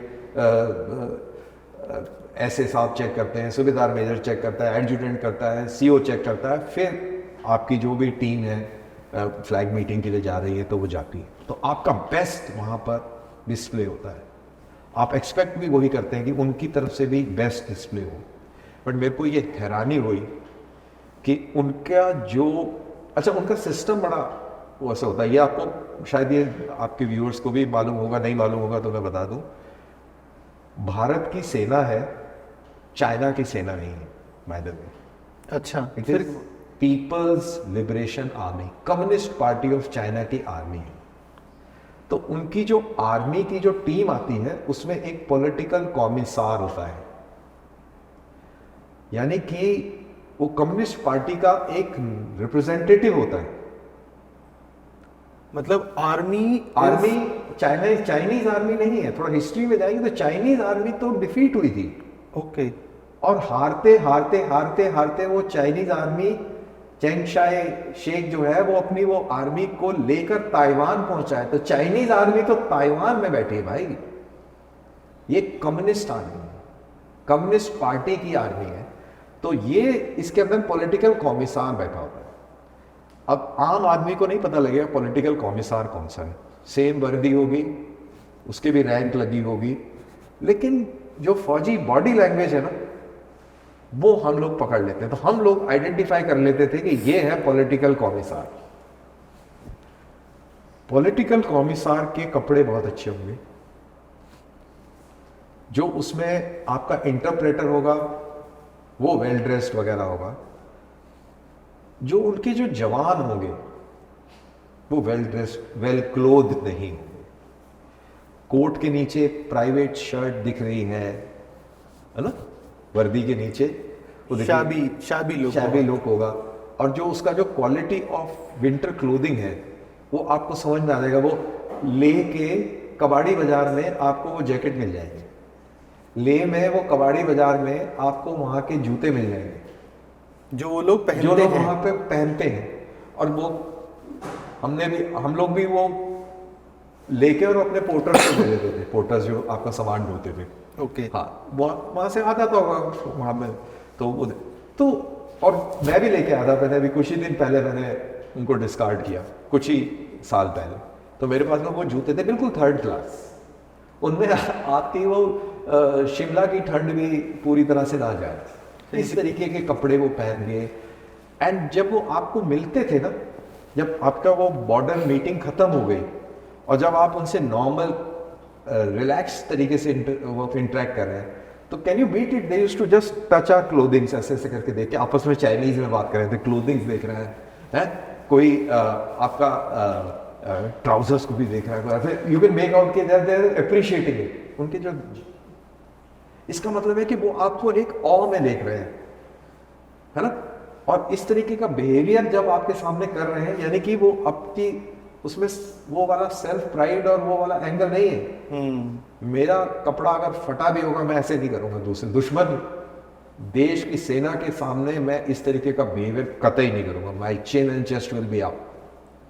ऐसे साहब चेक करते हैं, सूबेदार मेजर चेक करता है, एडजुटेंट करता है, सीओ चेक करता है, फिर आपकी जो भी टीम है फ्लैग मीटिंग के लिए जा रही है तो वो जाती है। तो आपका बेस्ट वहाँ पर डिस्प्ले होता है, आप एक्सपेक्ट भी वही करते हैं कि उनकी तरफ से भी बेस्ट डिस्प्ले हो। बट मेरे को ये हैरानी हुई कि उनका जो, अच्छा उनका सिस्टम बड़ा वो ऐसा होता है, ये आपको शायद, ये आपके व्यूअर्स को भी मालूम होगा, नहीं मालूम होगा तो मैं बता दूं, भारत की सेना है, चाइना की सेना नहीं है, बाय द वे। अच्छा। It is people's liberation army, communist party of China की आर्मी है। तो उनकी जो आर्मी की जो टीम आती है उसमें एक पॉलिटिकल कॉमिसार होता है, यानी कि वो कम्युनिस्ट पार्टी का एक रिप्रेजेंटेटिव होता है। मतलब आर्मी चाइनीज आर्मी नहीं है। थोड़ा हिस्ट्री में जाएंगे तो चाइनीज आर्मी तो डिफीट हुई थी, ओके, और हारते हारते हारते हारते वो चाइनीज आर्मी, चेंग शाई शेख जो है वो अपनी वो आर्मी को लेकर ताइवान पहुंचा है। तो चाइनीज आर्मी तो ताइवान में बैठी है भाई, ये कम्युनिस्ट आर्मी है, कम्युनिस्ट पार्टी की आर्मी है। तो ये इसके अंदर पॉलिटिकल कॉमिसार बैठा होता है। अब आम आदमी को नहीं पता लगेगा पॉलिटिकल कॉमिसार कौन सा है, सेम वर्दी होगी, उसके भी रैंक लगी होगी, लेकिन जो फौजी बॉडी लैंग्वेज है ना वो हम लोग पकड़ लेते हैं। तो हम लोग आइडेंटिफाई कर लेते थे कि ये है पॉलिटिकल कॉमिसार। पॉलिटिकल कॉमिसार के कपड़े बहुत अच्छे होंगे, जो उसमें आपका इंटरप्रेटर होगा वो वेल ड्रेस्ड वगैरह होगा, जो उनके जो जवान होंगे वो वेल ड्रेस्ड, वेल क्लोथ नहीं होंगे। कोट के नीचे प्राइवेट शर्ट दिख रही है ना, वर्दी के नीचे वो शाबी लुक होगा। और जो उसका जो क्वालिटी ऑफ विंटर क्लोथिंग है वो आपको समझ में आ जाएगा। वो लेह के कबाड़ी बाजार में आपको वो जैकेट मिल जाएगी, लेह में वो कबाड़ी बाजार में आपको वहाँ के जूते मिल जाएंगे जो वो लोग पहनते जो लोग हैं, वहाँ पे पहनते हैं। और वो हम लोग भी वो लेके और अपने पोर्टर्स को दे देते थे, पोर्टर्स जो आपका सामान ढोते थे। ओके, हाँ, वहाँ से आता था वहाँ में, तो वो तो, और मैं भी लेके आता, मैंने अभी कुछ ही दिन पहले मैंने उनको डिस्कार्ड किया, कुछ ही साल पहले। तो मेरे पास में वो जूते थे बिल्कुल थर्ड क्लास, उनमें आपकी वो शिमला की ठंड भी पूरी तरह से ना जाए, इस तरीके के कपड़े वो पहन गए। एंड जब वो आपको मिलते थे ना, जब आपका वो बॉर्डर मीटिंग खत्म हो गई और जब आप उनसे नॉर्मल रिलैक्स तरीके से इंटरेक्ट कर रहे हैं, तो can you beat it, they used to just touch our clothings, ऐसे ऐसे करके देख के आपस में चाइनीज में बात कर रहे थे, क्लोथिंग्स देख रहे हैं, कोई आपका ट्राउजर्स को भी देख रहा है, यू कैन मेक आउट के देयर अप्रिशिएटिंग इट। उनके जो, इसका मतलब है कि वो आपको एक ऑ में देख रहे हैं, है ना। और इस तरीके का बिहेवियर जब आपके सामने कर रहे हैं, यानी कि वो आपकी उसमें वो वाला सेल्फ प्राइड और वो वाला एंगल नहीं है। मेरा कपड़ा अगर फटा भी होगा मैं ऐसे नहीं करूंगा, दूसरे दुश्मन देश की सेना के सामने मैं इस तरीके का बिहेवियर कतई नहीं करूंगा। My chin and chest will be up,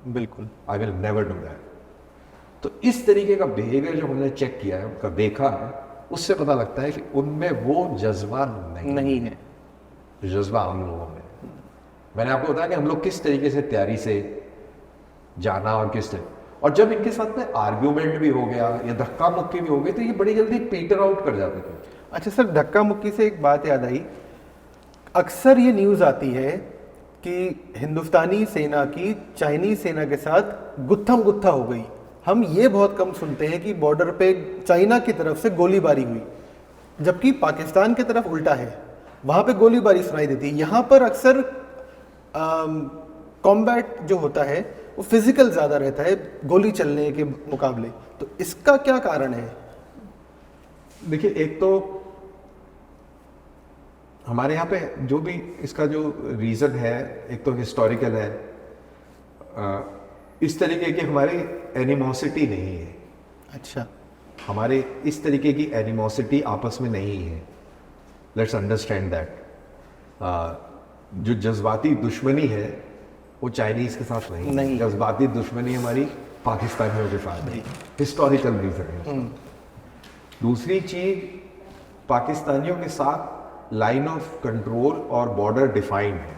बिल्कुल, I will never do that. तो इस तरीके का बिहेवियर जो हमने चेक किया है, उनका देखा है, उससे पता लगता है कि उनमें वो जज्बा नहीं है। जज्बा हम लोगों में। मैंने आपको बताया कि हम लोग किस तरीके से तैयारी से जाना और किस तरह, और जब इनके साथ में आर्ग्यूमेंट भी हो गया या धक्का मुक्की भी हो गई तो ये बड़ी जल्दी पीटर आउट कर जाते थे। अच्छा सर, धक्का मुक्की से एक बात याद आई, अक्सर ये न्यूज़ आती है कि हिंदुस्तानी सेना की चाइनीज सेना के साथ गुत्थम गुत्था हो गई। हम ये बहुत कम सुनते हैं कि बॉर्डर पे चाइना की तरफ से गोलीबारी हुई, जबकि पाकिस्तान की तरफ उल्टा है, वहाँ पे गोलीबारी सुनाई देती है। यहाँ पर अक्सर कॉम्बैट जो होता है वो फिजिकल ज़्यादा रहता है गोली चलने के मुकाबले, तो इसका क्या कारण है? देखिए, एक तो हमारे यहाँ पे जो भी इसका जो रीज़न है, एक तो हिस्टोरिकल है, इस तरीके की हमारी एनिमोसिटी नहीं है। अच्छा, हमारे इस तरीके की एनिमोसिटी आपस में नहीं है। Let's understand that. जो जज्बाती दुश्मनी है वो चाइनीज के साथ नहीं। जज्बाती दुश्मनी हमारी पाकिस्तानियों के साथ है, हिस्टोरिकल रीजन है। दूसरी चीज, पाकिस्तानियों के साथ लाइन ऑफ कंट्रोल और बॉर्डर डिफाइंड है,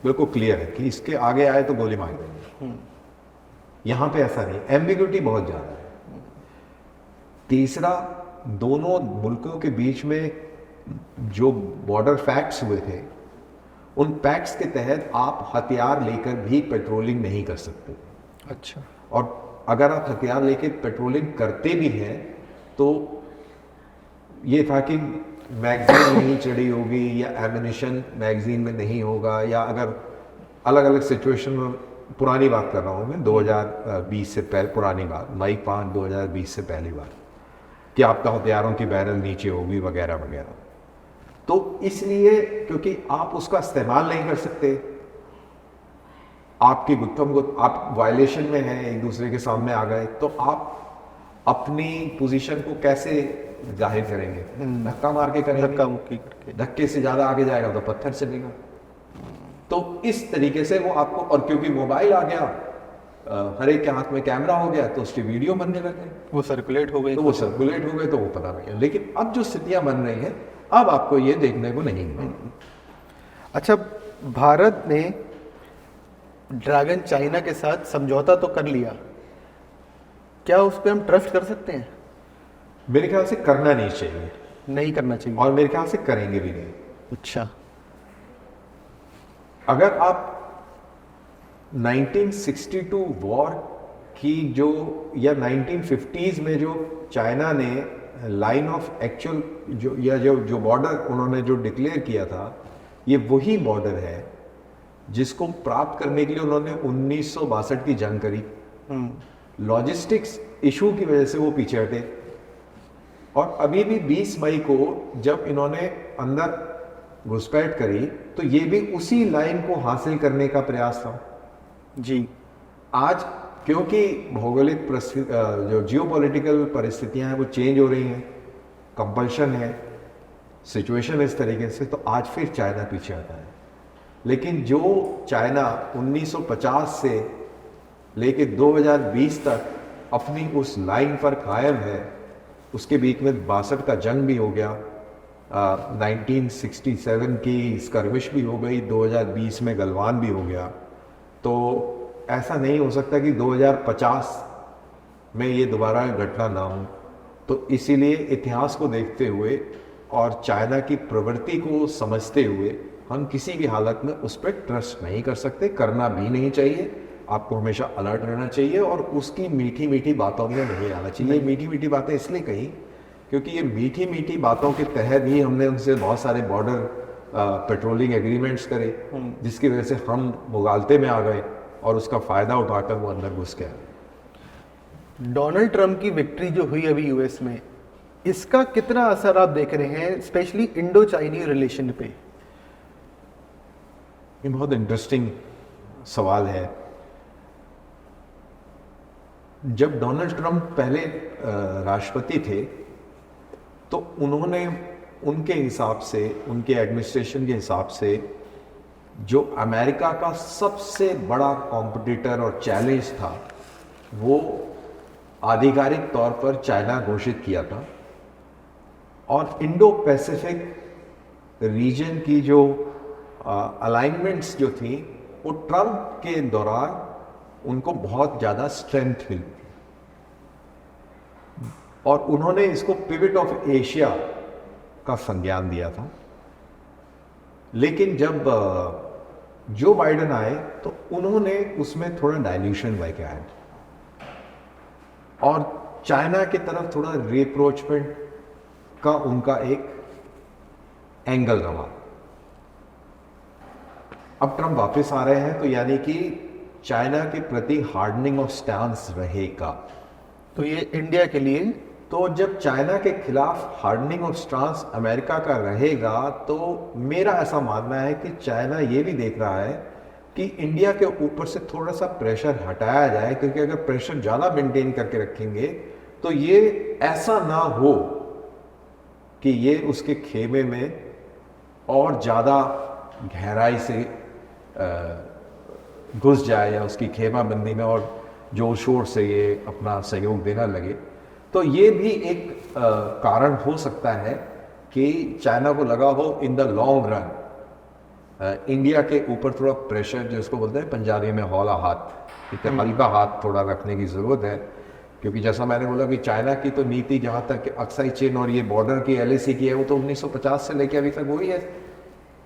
बिल्कुल क्लियर है कि इसके आगे आए तो गोली मार देंगे। यहां पे ऐसा नहीं, एम्बिग्यूटी बहुत ज्यादा है। तीसरा, दोनों मुल्कों के बीच में जो बॉर्डर फैक्ट्स हुए थे, उन फैक्ट्स के तहत आप हथियार लेकर भी पेट्रोलिंग नहीं कर सकते। अच्छा, और अगर आप हथियार लेकर पेट्रोलिंग करते भी हैं तो ये था कि मैगजीन नहीं चढ़ी होगी या एमिनिशन मैगजीन में नहीं होगा, या अगर अलग अलग सिचुएशन में, पुरानी बात कर रहा हूँ मैं, 2020 से पहले, पुरानी बात, मई 5 2020 से पहली बात, कि आपका हथियारों की बैरल नीचे होगी वगैरह वगैरह। तो इसलिए क्योंकि आप उसका इस्तेमाल नहीं कर सकते, आपकी गुत्थम गुत्थ, आप वायलेशन में हैं, एक दूसरे के सामने आ गए, तो आप अपनी पोजीशन को कैसे जाहिर करेंगे? धक्का मार के करेंगे, धक्का मुक्की करके। धक्के से ज्यादा आगे जाएगा तो पत्थर चलेगा। तो इस तरीके से वो आपको, और क्योंकि मोबाइल आ गया, हर एक के हाथ में कैमरा हो गया, तो उसकी वीडियो बनने लगे, वो सर्कुलेट हो गई, तो वो सर्कुलेट हो गए, तो वो पता नहीं है। लेकिन अब जो स्थितियां बन रही हैं, अब आपको ये देखने को नहीं मिलेगी। अच्छा, भारत ने ड्रैगन चाइना के साथ समझौता तो कर लिया, क्या उस पर हम ट्रस्ट कर सकते हैं? मेरे ख्याल से करना नहीं चाहिए, नहीं करना चाहिए, और मेरे ख्याल से करेंगे भी नहीं। अच्छा, अगर आप 1962 वॉर की जो, या 1950s में जो चाइना ने लाइन ऑफ एक्चुअल जो, या जो बॉर्डर उन्होंने जो डिक्लेयर किया था, ये वही बॉर्डर है जिसको प्राप्त करने के लिए उन्होंने 1962 की जंग करी। लॉजिस्टिक्स इशू की वजह से वो पीछे हटे, और अभी भी 20 मई को जब इन्होंने अंदर घुसपैठ करी, तो ये भी उसी लाइन को हासिल करने का प्रयास था जी। आज क्योंकि भौगोलिक जो जियोपॉलिटिकल परिस्थितियां हैं वो चेंज हो रही हैं, कंपल्शन है, सिचुएशन इस तरीके से, तो आज फिर चाइना पीछे आता है। लेकिन जो चाइना 1950 से लेके 2020 तक अपनी उस लाइन पर कायम है, उसके बीच में 62 का जंग भी हो गया, 1967 की स्कर्विश भी हो गई, 2020 में गलवान भी हो गया। तो ऐसा नहीं हो सकता कि 2050 में ये दोबारा घटना ना हो। तो इसीलिए इतिहास को देखते हुए और चाइना की प्रवृत्ति को समझते हुए हम किसी भी हालत में उस पर ट्रस्ट नहीं कर सकते, करना भी नहीं चाहिए। आपको हमेशा अलर्ट रहना चाहिए और उसकी मीठी मीठी बातों में नहीं आना चाहिए। मीठी मीठी बातें इसलिए कही क्योंकि ये मीठी मीठी बातों के तहत ही हमने उनसे बहुत सारे बॉर्डर पेट्रोलिंग एग्रीमेंट्स करे, जिसकी वजह से हम मुगालते में आ गए और उसका फ़ायदा उठाकर वो अंदर घुस गया। डोनाल्ड ट्रंप की विक्ट्री जो हुई अभी यूएस में, इसका कितना असर आप देख रहे हैं, स्पेशली इंडो चाइनीज रिलेशन पे? ये बहुत इंटरेस्टिंग सवाल है। जब डोनाल्ड ट्रंप पहले राष्ट्रपति थे तो उन्होंने उनके हिसाब से, उनके एडमिनिस्ट्रेशन के हिसाब से, जो अमेरिका का सबसे बड़ा कॉम्पिटिटर और चैलेंज था वो आधिकारिक तौर पर चाइना घोषित किया था और इंडो पैसिफिक रीजन की जो अलाइनमेंट्स जो थी वो ट्रम्प के दौरान उनको बहुत ज़्यादा स्ट्रेंथ मिली और उन्होंने इसको पिवट ऑफ एशिया का संज्ञान दिया था। लेकिन जब जो बाइडेन आए तो उन्होंने उसमें थोड़ा डाइल्यूशन लेके आए और चाइना की तरफ थोड़ा रिप्रोचमेंट का उनका एक एंगल रहा। अब ट्रम्प वापस आ रहे हैं तो यानी कि चाइना के प्रति हार्डनिंग ऑफ स्टैंस रहेगा। तो ये इंडिया के लिए, तो जब चाइना के खिलाफ हार्डनिंग ऑफ स्टांस अमेरिका का रहेगा तो मेरा ऐसा मानना है कि चाइना ये भी देख रहा है कि इंडिया के ऊपर से थोड़ा सा प्रेशर हटाया जाए, क्योंकि अगर प्रेशर ज़्यादा मेंटेन करके रखेंगे तो ये ऐसा ना हो कि ये उसके खेमे में और ज़्यादा गहराई से घुस जाए या उसकी खेमाबंदी में और जोर शोर से ये अपना सहयोग देना लगे। तो ये भी एक कारण हो सकता है कि चाइना को लगा हो in the long run India के ऊपर थोड़ा प्रेशर, जिसको बोलते हैं पंजाबी में हौला हाथ, इतना हल्का हाथ थोड़ा रखने की ज़रूरत है। क्योंकि जैसा मैंने बोला कि चाइना की तो नीति जहाँ तक अक्साई चेन और ये बॉर्डर की एलएसी की है वो तो 1950 से लेकर अभी तक वही है,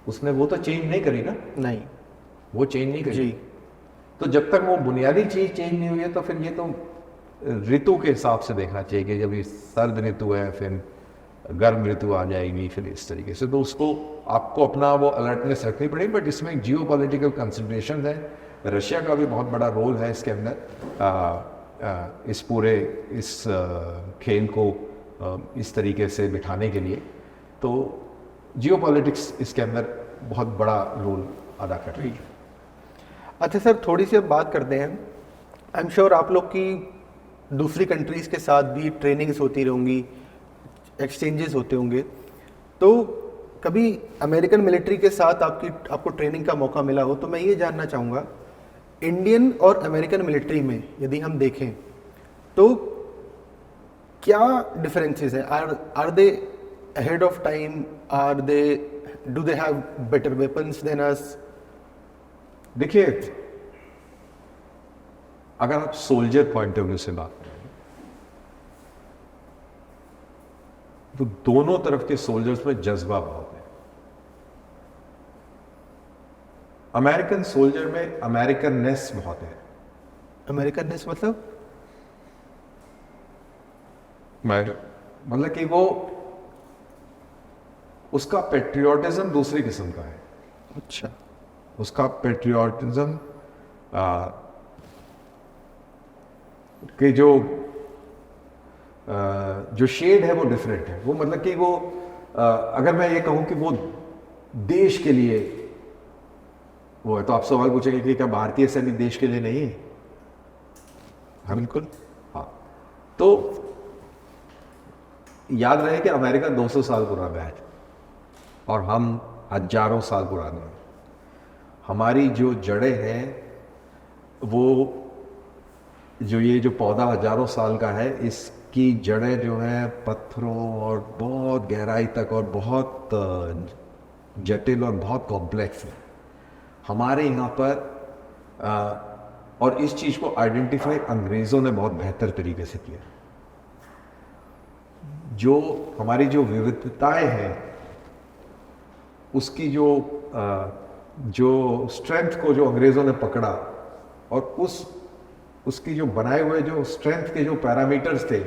उसने वो तो चेंज नहीं करी ना। नहीं, वो चेंज नहीं करी जी। तो जब तक वो बुनियादी चीज़ चेंज नहीं हुई है तो फिर ये तो ऋतु के हिसाब से देखना चाहिए कि जब ये सर्द ऋतु है फिर गर्म ऋतु आ जाएगी, फिर इस तरीके से तो उसको आपको अपना वो अलर्टनेस रखनी पड़ेगी। बट इसमें जियो पॉलिटिकल कंसिडरेशन है, रशिया का भी बहुत बड़ा रोल है इसके अंदर, इस पूरे इस खेल को इस तरीके से बिठाने के लिए। तो जियो पॉलिटिक्स इसके अंदर बहुत बड़ा रोल अदा कर रही है। अच्छा सर, थोड़ी सी अब बात करते हैं। आई एम श्योर आप लोग की दूसरी कंट्रीज़ के साथ भी ट्रेनिंग्स होती रहेंगी, एक्सचेंजेस होते होंगे, तो कभी अमेरिकन मिलिट्री के साथ आपको ट्रेनिंग का मौका मिला हो तो मैं ये जानना चाहूँगा, इंडियन और अमेरिकन मिलिट्री में यदि हम देखें तो क्या डिफरेंसेस हैं? Are they ahead of time? Do they have better weapons than us? देखिए, अगर आप सोल्जर पॉइंट ऑफ व्यू से बात करें तो दोनों तरफ के सोल्जर्स में जज्बा बहुत है। अमेरिकन सोल्जर में अमेरिकननेस बहुत है। अमेरिकननेस मतलब कि वो उसका पेट्रियोटिज्म दूसरी किस्म का है। अच्छा। उसका पेट्रियोटिज्म कि जो शेड है वो डिफरेंट है। वो मतलब कि वो अगर मैं ये कहूँ कि वो देश के लिए वो है, तो आप सवाल पूछेंगे कि क्या भारतीय सैनिक देश के लिए नहीं है? हाँ, बिल्कुल। हाँ, तो याद रहे कि अमेरिका 200 साल पुराना है और हम हजारों साल पुराने हैं। हमारी जो जड़ें हैं वो ये जो पौधा हजारों साल का है, इसकी जड़ें जो हैं पत्थरों और बहुत गहराई तक और बहुत जटिल और बहुत कॉम्प्लेक्स है हमारे यहाँ पर। और इस चीज़ को आइडेंटिफाई अंग्रेज़ों ने बहुत बेहतर तरीके से किया। जो हमारी जो विविधताएं हैं उसकी जो स्ट्रेंथ को जो अंग्रेज़ों ने पकड़ा और उसकी जो बनाए हुए जो स्ट्रेंथ के जो पैरामीटर्स थे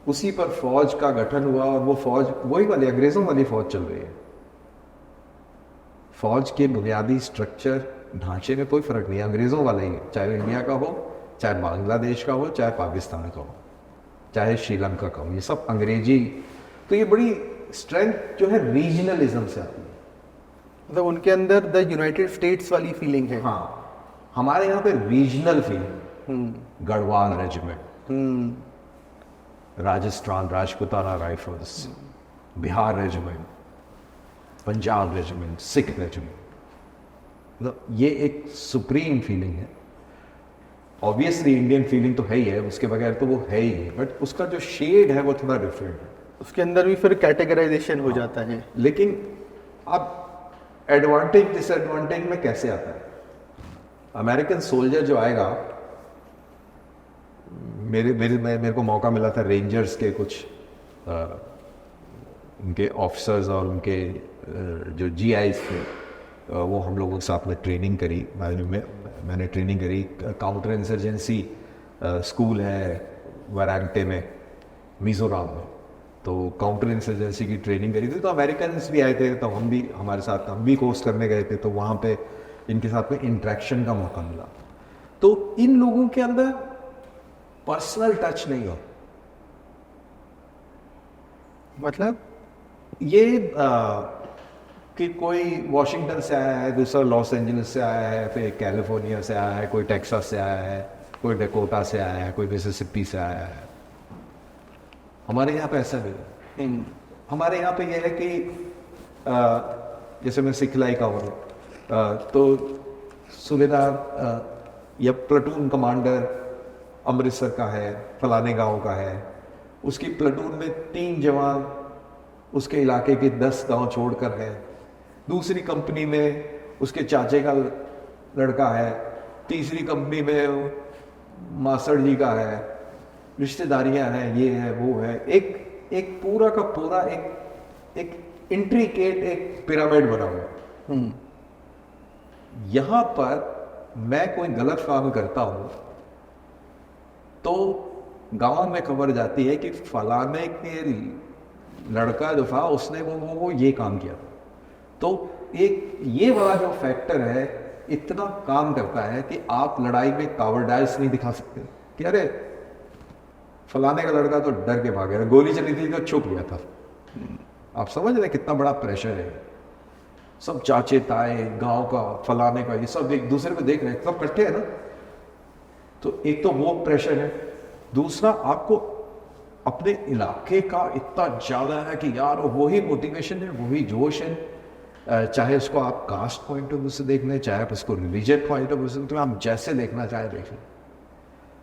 उसी पर फौज का गठन हुआ और वो फौज वही वाली अंग्रेज़ों वाली फौज चल रही है। फौज के बुनियादी स्ट्रक्चर ढांचे में कोई फर्क नहीं है, अंग्रेज़ों वाला ही है। चाहे इंडिया का हो, चाहे बांग्लादेश का हो, चाहे पाकिस्तान का हो, चाहे श्रीलंका का हो, ये सब अंग्रेजी। तो ये बड़ी स्ट्रेंथ जो है रीजनलिज्म से आती है। मतलब उनके अंदर द यूनाइटेड स्टेट्स वाली फीलिंग है। हाँ, हमारे यहाँ पे regional feeling, Garhwal regiment, Rajasthan Rajputana rifles, Bihar regiment, Punjab regiment, Sikh regiment, मतलब ये एक सुप्रीम फीलिंग है। ऑब्वियसली इंडियन फीलिंग तो है ही है, उसके बगैर तो वो है ही नहीं, बट उसका जो शेड है वो थोड़ा डिफरेंट है। उसके अंदर भी फिर कैटेगराइजेशन हो जाता है। लेकिन अब एडवांटेज डिसएडवांटेज में कैसे आता है? अमेरिकन सोल्जर जो आएगा, मेरे को मौका मिला था रेंजर्स के कुछ उनके ऑफिसर्स और उनके जो जीआईस थे, वो हम लोगों के साथ में ट्रेनिंग करी। मैंने ट्रेनिंग करी। काउंटर इंसर्जेंसी स्कूल है वारंगटे में, मिजोरम में, तो काउंटर इंसर्जेंसी की ट्रेनिंग करी थी। तो अमेरिकन भी आए थे, तो हम भी कोर्स करने गए थे, तो वहाँ पे इनके साथ में इंटरेक्शन का मौका मिला। तो इन लोगों के अंदर पर्सनल टच नहीं हो। मतलब ये कि कोई वॉशिंगटन से आया है, दूसरा लॉस एंजलिस से आया है, फिर कैलिफोर्निया से आया है, कोई टेक्सास से आया है, कोई डकोटा से आया है, कोई मिसिसिपी से आया है। हमारे यहाँ पे ऐसा नहीं है। हमारे यहाँ पे ये है कि जैसे मैं सिखलाई का हूँ, तो सूबेदार या प्लाटून कमांडर अमृतसर का है, फलाने गांव का है, उसकी प्लाटून में 3 जवान उसके इलाके के 10 गांव छोड़कर है। दूसरी कंपनी में उसके चाचे का लड़का है, तीसरी कंपनी में मासड़ जी का है, रिश्तेदारियां हैं, ये है वो है। एक पूरा का पूरा एक इंट्रिकेट एक पिरामिड बना हुआ है। यहां पर मैं कोई गलत काम करता हूं तो गांव में खबर जाती है कि फलाने के लड़का जो था उसने वो ये काम किया। तो एक ये वाला जो फैक्टर है इतना काम करता है कि आप लड़ाई में कावर्डाइज नहीं दिखा सकते कि अरे फलाने का लड़का तो डर के भाग गया, गोली चली थी तो छुप गया था। आप समझ रहे कितना बड़ा प्रेशर है। सब चाचे ताए गांव का, फलाने का, ये सब एक दूसरे को देख रहे हैं, सब इकट्ठे हैं ना। तो एक तो वो प्रेशर है, दूसरा आपको अपने इलाके का इतना ज़्यादा है कि यार वही मोटिवेशन है, वही जोश है। चाहे उसको आप कास्ट पॉइंट ऑफ व्यू से देख लें, चाहे आप उसको रिलीजन पॉइंट ऑफ व्यू से, तो आप जैसे देखना चाहे देख लें।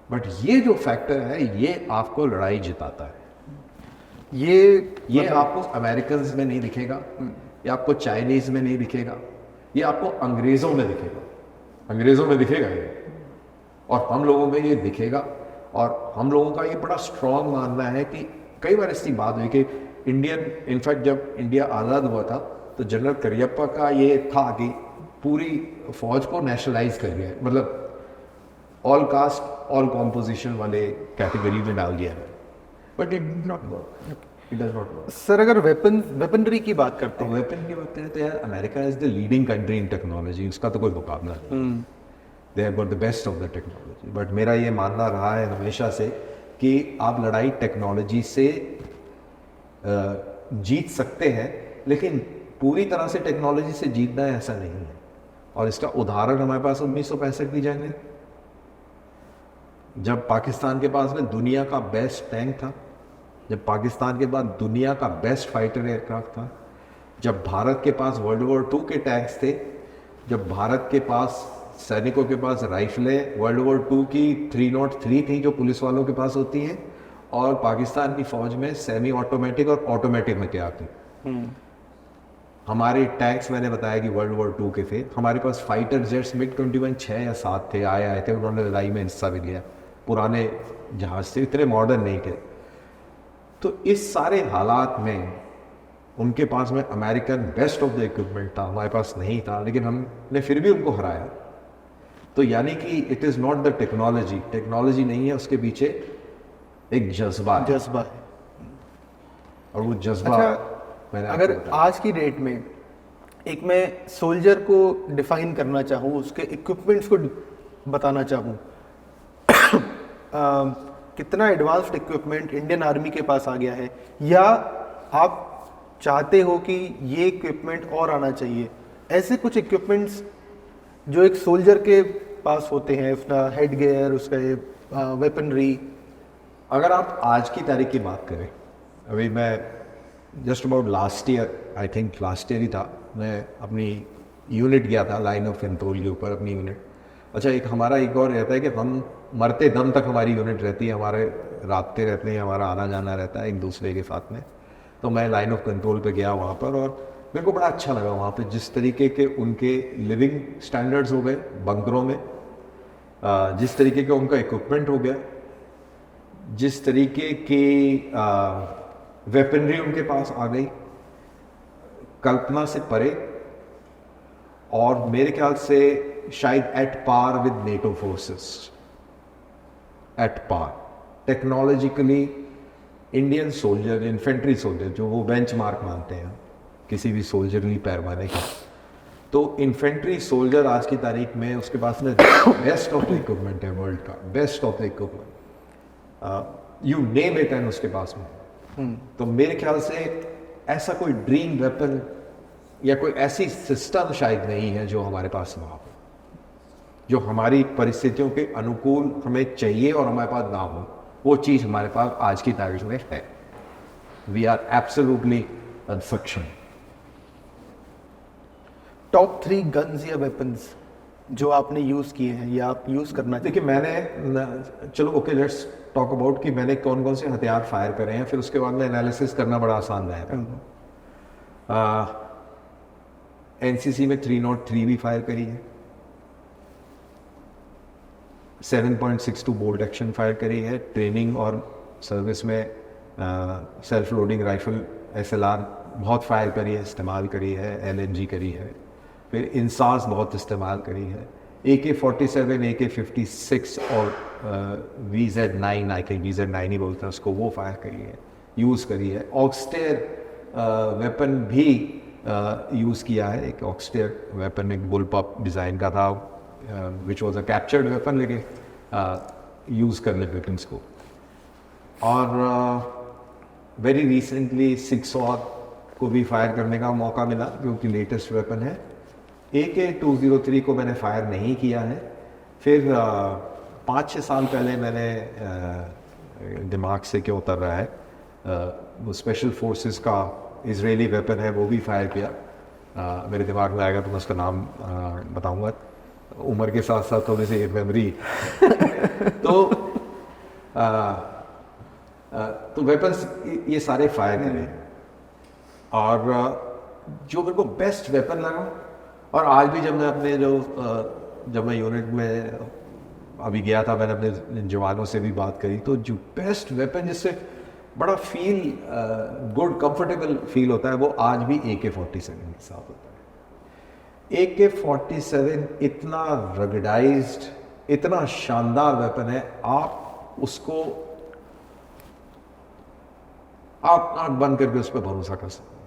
बट ये जो फैक्टर है ये आपको लड़ाई जिताता है। ये आपको अमेरिकन में नहीं दिखेगा, ये आपको चाइनीज में नहीं दिखेगा, ये आपको अंग्रेजों में दिखेगा। अंग्रेजों में दिखेगा ये, और हम लोगों में ये दिखेगा। और हम लोगों का ये बड़ा स्ट्रॉन्ग मानना है कि कई बार ऐसी बात हुई कि इनफैक्ट जब इंडिया आज़ाद हुआ था तो जनरल करियप्पा का ये था कि पूरी फौज को नेशनलाइज कर दिया, मतलब ऑल कास्ट ऑल कॉम्पोजिशन वाले कैटेगरी में डाल दिया है। But it does not work, it does not work. Sir अगर वेपनरी की बात करते हैं, वेपन की बात करें तो यार America is the leading country in technology, उसका तो कोई मुकाबला नहीं। They have got the best of the technology. But मेरा ये मानना रहा है हमेशा से कि आप लड़ाई टेक्नोलॉजी से जीत सकते हैं, लेकिन पूरी तरह से टेक्नोलॉजी से जीतना है ऐसा नहीं है। और इसका उदाहरण हमारे पास 1965 की जंग है, जब पाकिस्तान के पास में दुनिया का बेस्ट टैंक था, जब पाकिस्तान के पास दुनिया का बेस्ट फाइटर एयरक्राफ्ट था, जब भारत के पास वर्ल्ड वॉर 2 के टैंक्स थे, जब भारत के पास सैनिकों के पास राइफलें वर्ल्ड वॉर 2 की 303 थी जो पुलिस वालों के पास होती हैं, और पाकिस्तान की फौज में सेमी ऑटोमेटिक और ऑटोमेटिक में क्या थी। हमारे टैंक्स मैंने बताया कि वर्ल्ड वॉर 2 के थे। हमारे पास फाइटर जेट्स मिग 21 6 या 7 थे, आए थे, उन्होंने लड़ाई में हिस्सा भी लिया। पुराने जहाज थे, इतने मॉडर्न नहीं थे। तो इस सारे हालात में उनके पास में American best of the equipment था, हमारे पास नहीं था, लेकिन हमने फिर भी उनको हराया। तो यानी कि it is not the technology, technology नहीं है, उसके पीछे एक जज्बा है। और वो जज्बा अगर आज की डेट में एक मैं सोल्जर को डिफाइन करना चाहूँ, उसके इक्विपमेंट्स को बताना चाहूँ, कितना एडवांस्ड इक्विपमेंट इंडियन आर्मी के पास आ गया है, या आप चाहते हो कि ये इक्विपमेंट और आना चाहिए, ऐसे कुछ इक्विपमेंट्स जो एक सोल्जर के पास होते हैं, अपना हेड गियर, उसका वेपनरी। अगर आप आज की तारीख की बात करें, अभी मैं just about last year, I think last year ही था, मैं अपनी यूनिट गया था लाइन ऑफ कंट्रोल के ऊपर, अपनी यूनिट। अच्छा, एक हमारा एक और रहता है कि हम मरते दम तक हमारी यूनिट रहती है, हमारे रास्ते रहते हैं, हमारा आना जाना रहता है एक दूसरे के साथ में। तो मैं लाइन ऑफ कंट्रोल पे गया वहाँ पर, और मेरे को बड़ा अच्छा लगा वहाँ पे जिस तरीके के उनके लिविंग स्टैंडर्ड्स हो गए बंकरों में, जिस तरीके का उनका इक्विपमेंट हो गया, जिस तरीके की वेपनरी उनके पास आ गई, कल्पना से परे, और मेरे ख्याल से शायद at par with NATO forces, at par technologically. Indian soldier, infantry soldier, जो वो बेंचमार्क मानते हैं किसी भी सोल्जरली पैमाने का, तो इन्फेंट्री सोल्जर आज की तारीख में उसके पास में बेस्ट ऑफ द इक्विपमेंट है, वर्ल्ड का best of the equipment, you name it, and उसके पास में। तो मेरे ख्याल से ऐसा कोई ड्रीम वेपन या कोई ऐसी सिस्टम शायद नहीं है जो हमारे पास ना हो, जो हमारी परिस्थितियों के अनुकूल हमें चाहिए और हमारे पास ना हो। वो चीज़ हमारे पास आज की तारीख में है। We are absolutely unfiction. Top 3 guns या वेपन्स जो आपने यूज़ किए हैं या आप यूज़ करना चाहिए? देखिए मैंने, चलो ओके लेट्स टॉक अबाउट कि मैंने कौन कौन से हथियार फायर करे हैं, फिर उसके बाद में एनालिसिस करना बड़ा आसान रहेगा। एनसीसी में 303 भी फायर करी है, 7.62 बोल्ट एक्शन फायर करी है, ट्रेनिंग और सर्विस में सेल्फ लोडिंग राइफल SLR बहुत फायर करी है, इस्तेमाल करी है, LNG करी है, फिर इंसास बहुत इस्तेमाल करी है, AK-47, AK-56 और VZ9, आई थिंक VZ9 ही बोलते हैं उसको, वो फायर करी है, यूज़ करी है। ऑक्सटेयर वेपन भी यूज़ किया है। एक ऑक्सटेयर वेपन एक बुलपॉप डिज़ाइन का था, which was a captured weapon, लेकिन यूज़ करने वेपन्स को। और वेरी रिसेंटली 6 और को भी फायर करने का मौका मिला, क्योंकि लेटेस्ट वेपन है। AK-203 को मैंने फायर नहीं किया है। फिर 5-6 साल पहले मैंने दिमाग से क्यों उतर रहा है, वो स्पेशल फोर्सेस का इजरायली वेपन है, वो भी फायर किया। मेरे दिमाग में आएगा तो मैं उसका नाम बताऊंगा, उम्र के साथ साथ थोड़ी सी मेमोरी तो वेपन्स ये सारे फायर करें। और जो मेरे को बेस्ट वेपन लगा, और आज भी जब मैं अपने जब मैं यूनिट में अभी गया था, मैंने अपने जवानों से भी बात करी, तो जो बेस्ट वेपन जिससे बड़ा फील गुड कंफर्टेबल फील होता है, वो आज भी AK-47 के साथ होता है। AK-47 इतना रगडाइज्ड, इतना शानदार वेपन है, आप उसको आप आँख बंद करके उस पर भरोसा कर सकते हैं।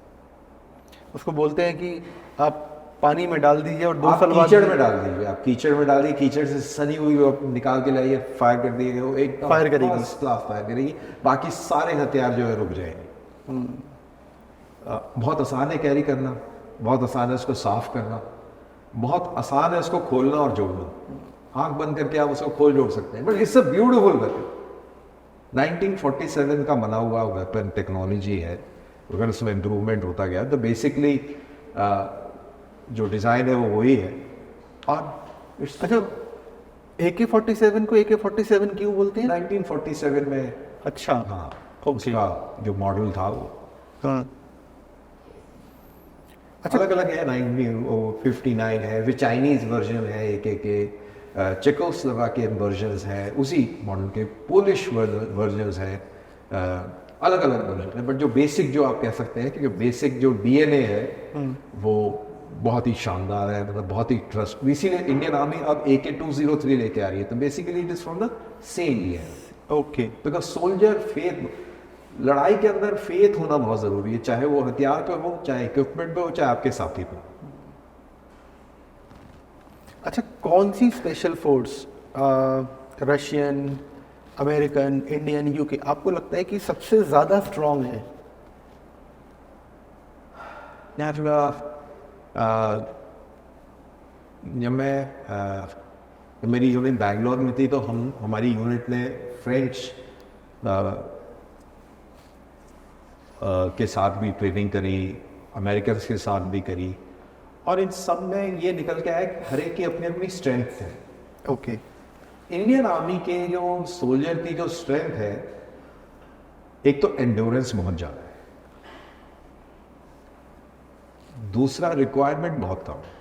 उसको बोलते हैं कि आप पानी में डाल दीजिए और 2 आप साल बाद कीचड़ में डाल दीजिए, आप कीचड़ में डाल दीजिए, कीचड़ से सनी हुई वो निकाल के लाइए, फायर कर दिए, वो एक फायर करेगी, फर्स्ट क्लास फायर करेगी। बाकी सारे हथियार जो है रुक जाएंगे। बहुत आसान है कैरी करना, बहुत आसान है उसको साफ करना, बहुत आसान है उसको खोलना और जोड़ना। आंख बंद करके आप उसको खोल जोड़ सकते हैं, but it's a beautiful weapon. 1947 का बना हुआ वेपन टेक्नोलॉजी है, अगर उसमें इम्प्रूवमेंट होता गया तो बेसिकली जो डिज़ाइन है वो वही है। और अच्छा, AK-47 को AK-47 क्यों बोलते हैं? 1947 में, अच्छा, हाँ, उसका जो मॉडल था वो हाँ, अच्छा, अलग अलग है। 59 है, फिर चाइनीज वर्जन है AK के, चेकोस्लोवाकियन वर्जन्स हैं उसी मॉडल के, पोलिश वर्जन्स हैं, अलग अलग वर्जन है। बट जो बेसिक जो आप कह सकते हैं कि जो बेसिक जो DNA है वो बहुत ही शानदार है, मतलब बहुत ही ट्रस्ट। इसीलिए इंडियन आर्मी अब AK-203 लेके आ रही है, तो basically it is from the same year. Okay, because soldier faith, लड़ाई के अंदर फेथ होना बहुत जरूरी है, चाहे वो हथियार पे हो, चाहे इक्विपमेंट पे हो, चाहे आपके साथी पे हो। अच्छा, कौन सी special force, Russian, American, Indian, UK, आपको लगता है कि सबसे ज़्यादा स्ट्रॉन्ग है? जब मेरी यूनिट बैंगलोर में थी तो हमारी यूनिट ने फ्रेंच के साथ भी ट्रेनिंग करी, अमेरिकन के साथ भी करी, और इन सब में ये निकल के आया कि हर एक की अपनी अपनी स्ट्रेंथ है। ओके, इंडियन आर्मी के जो सोल्जर की जो स्ट्रेंथ है, एक तो एंड्योरेंस बहुत ज़्यादा है, दूसरा रिक्वायरमेंट बहुत कम है,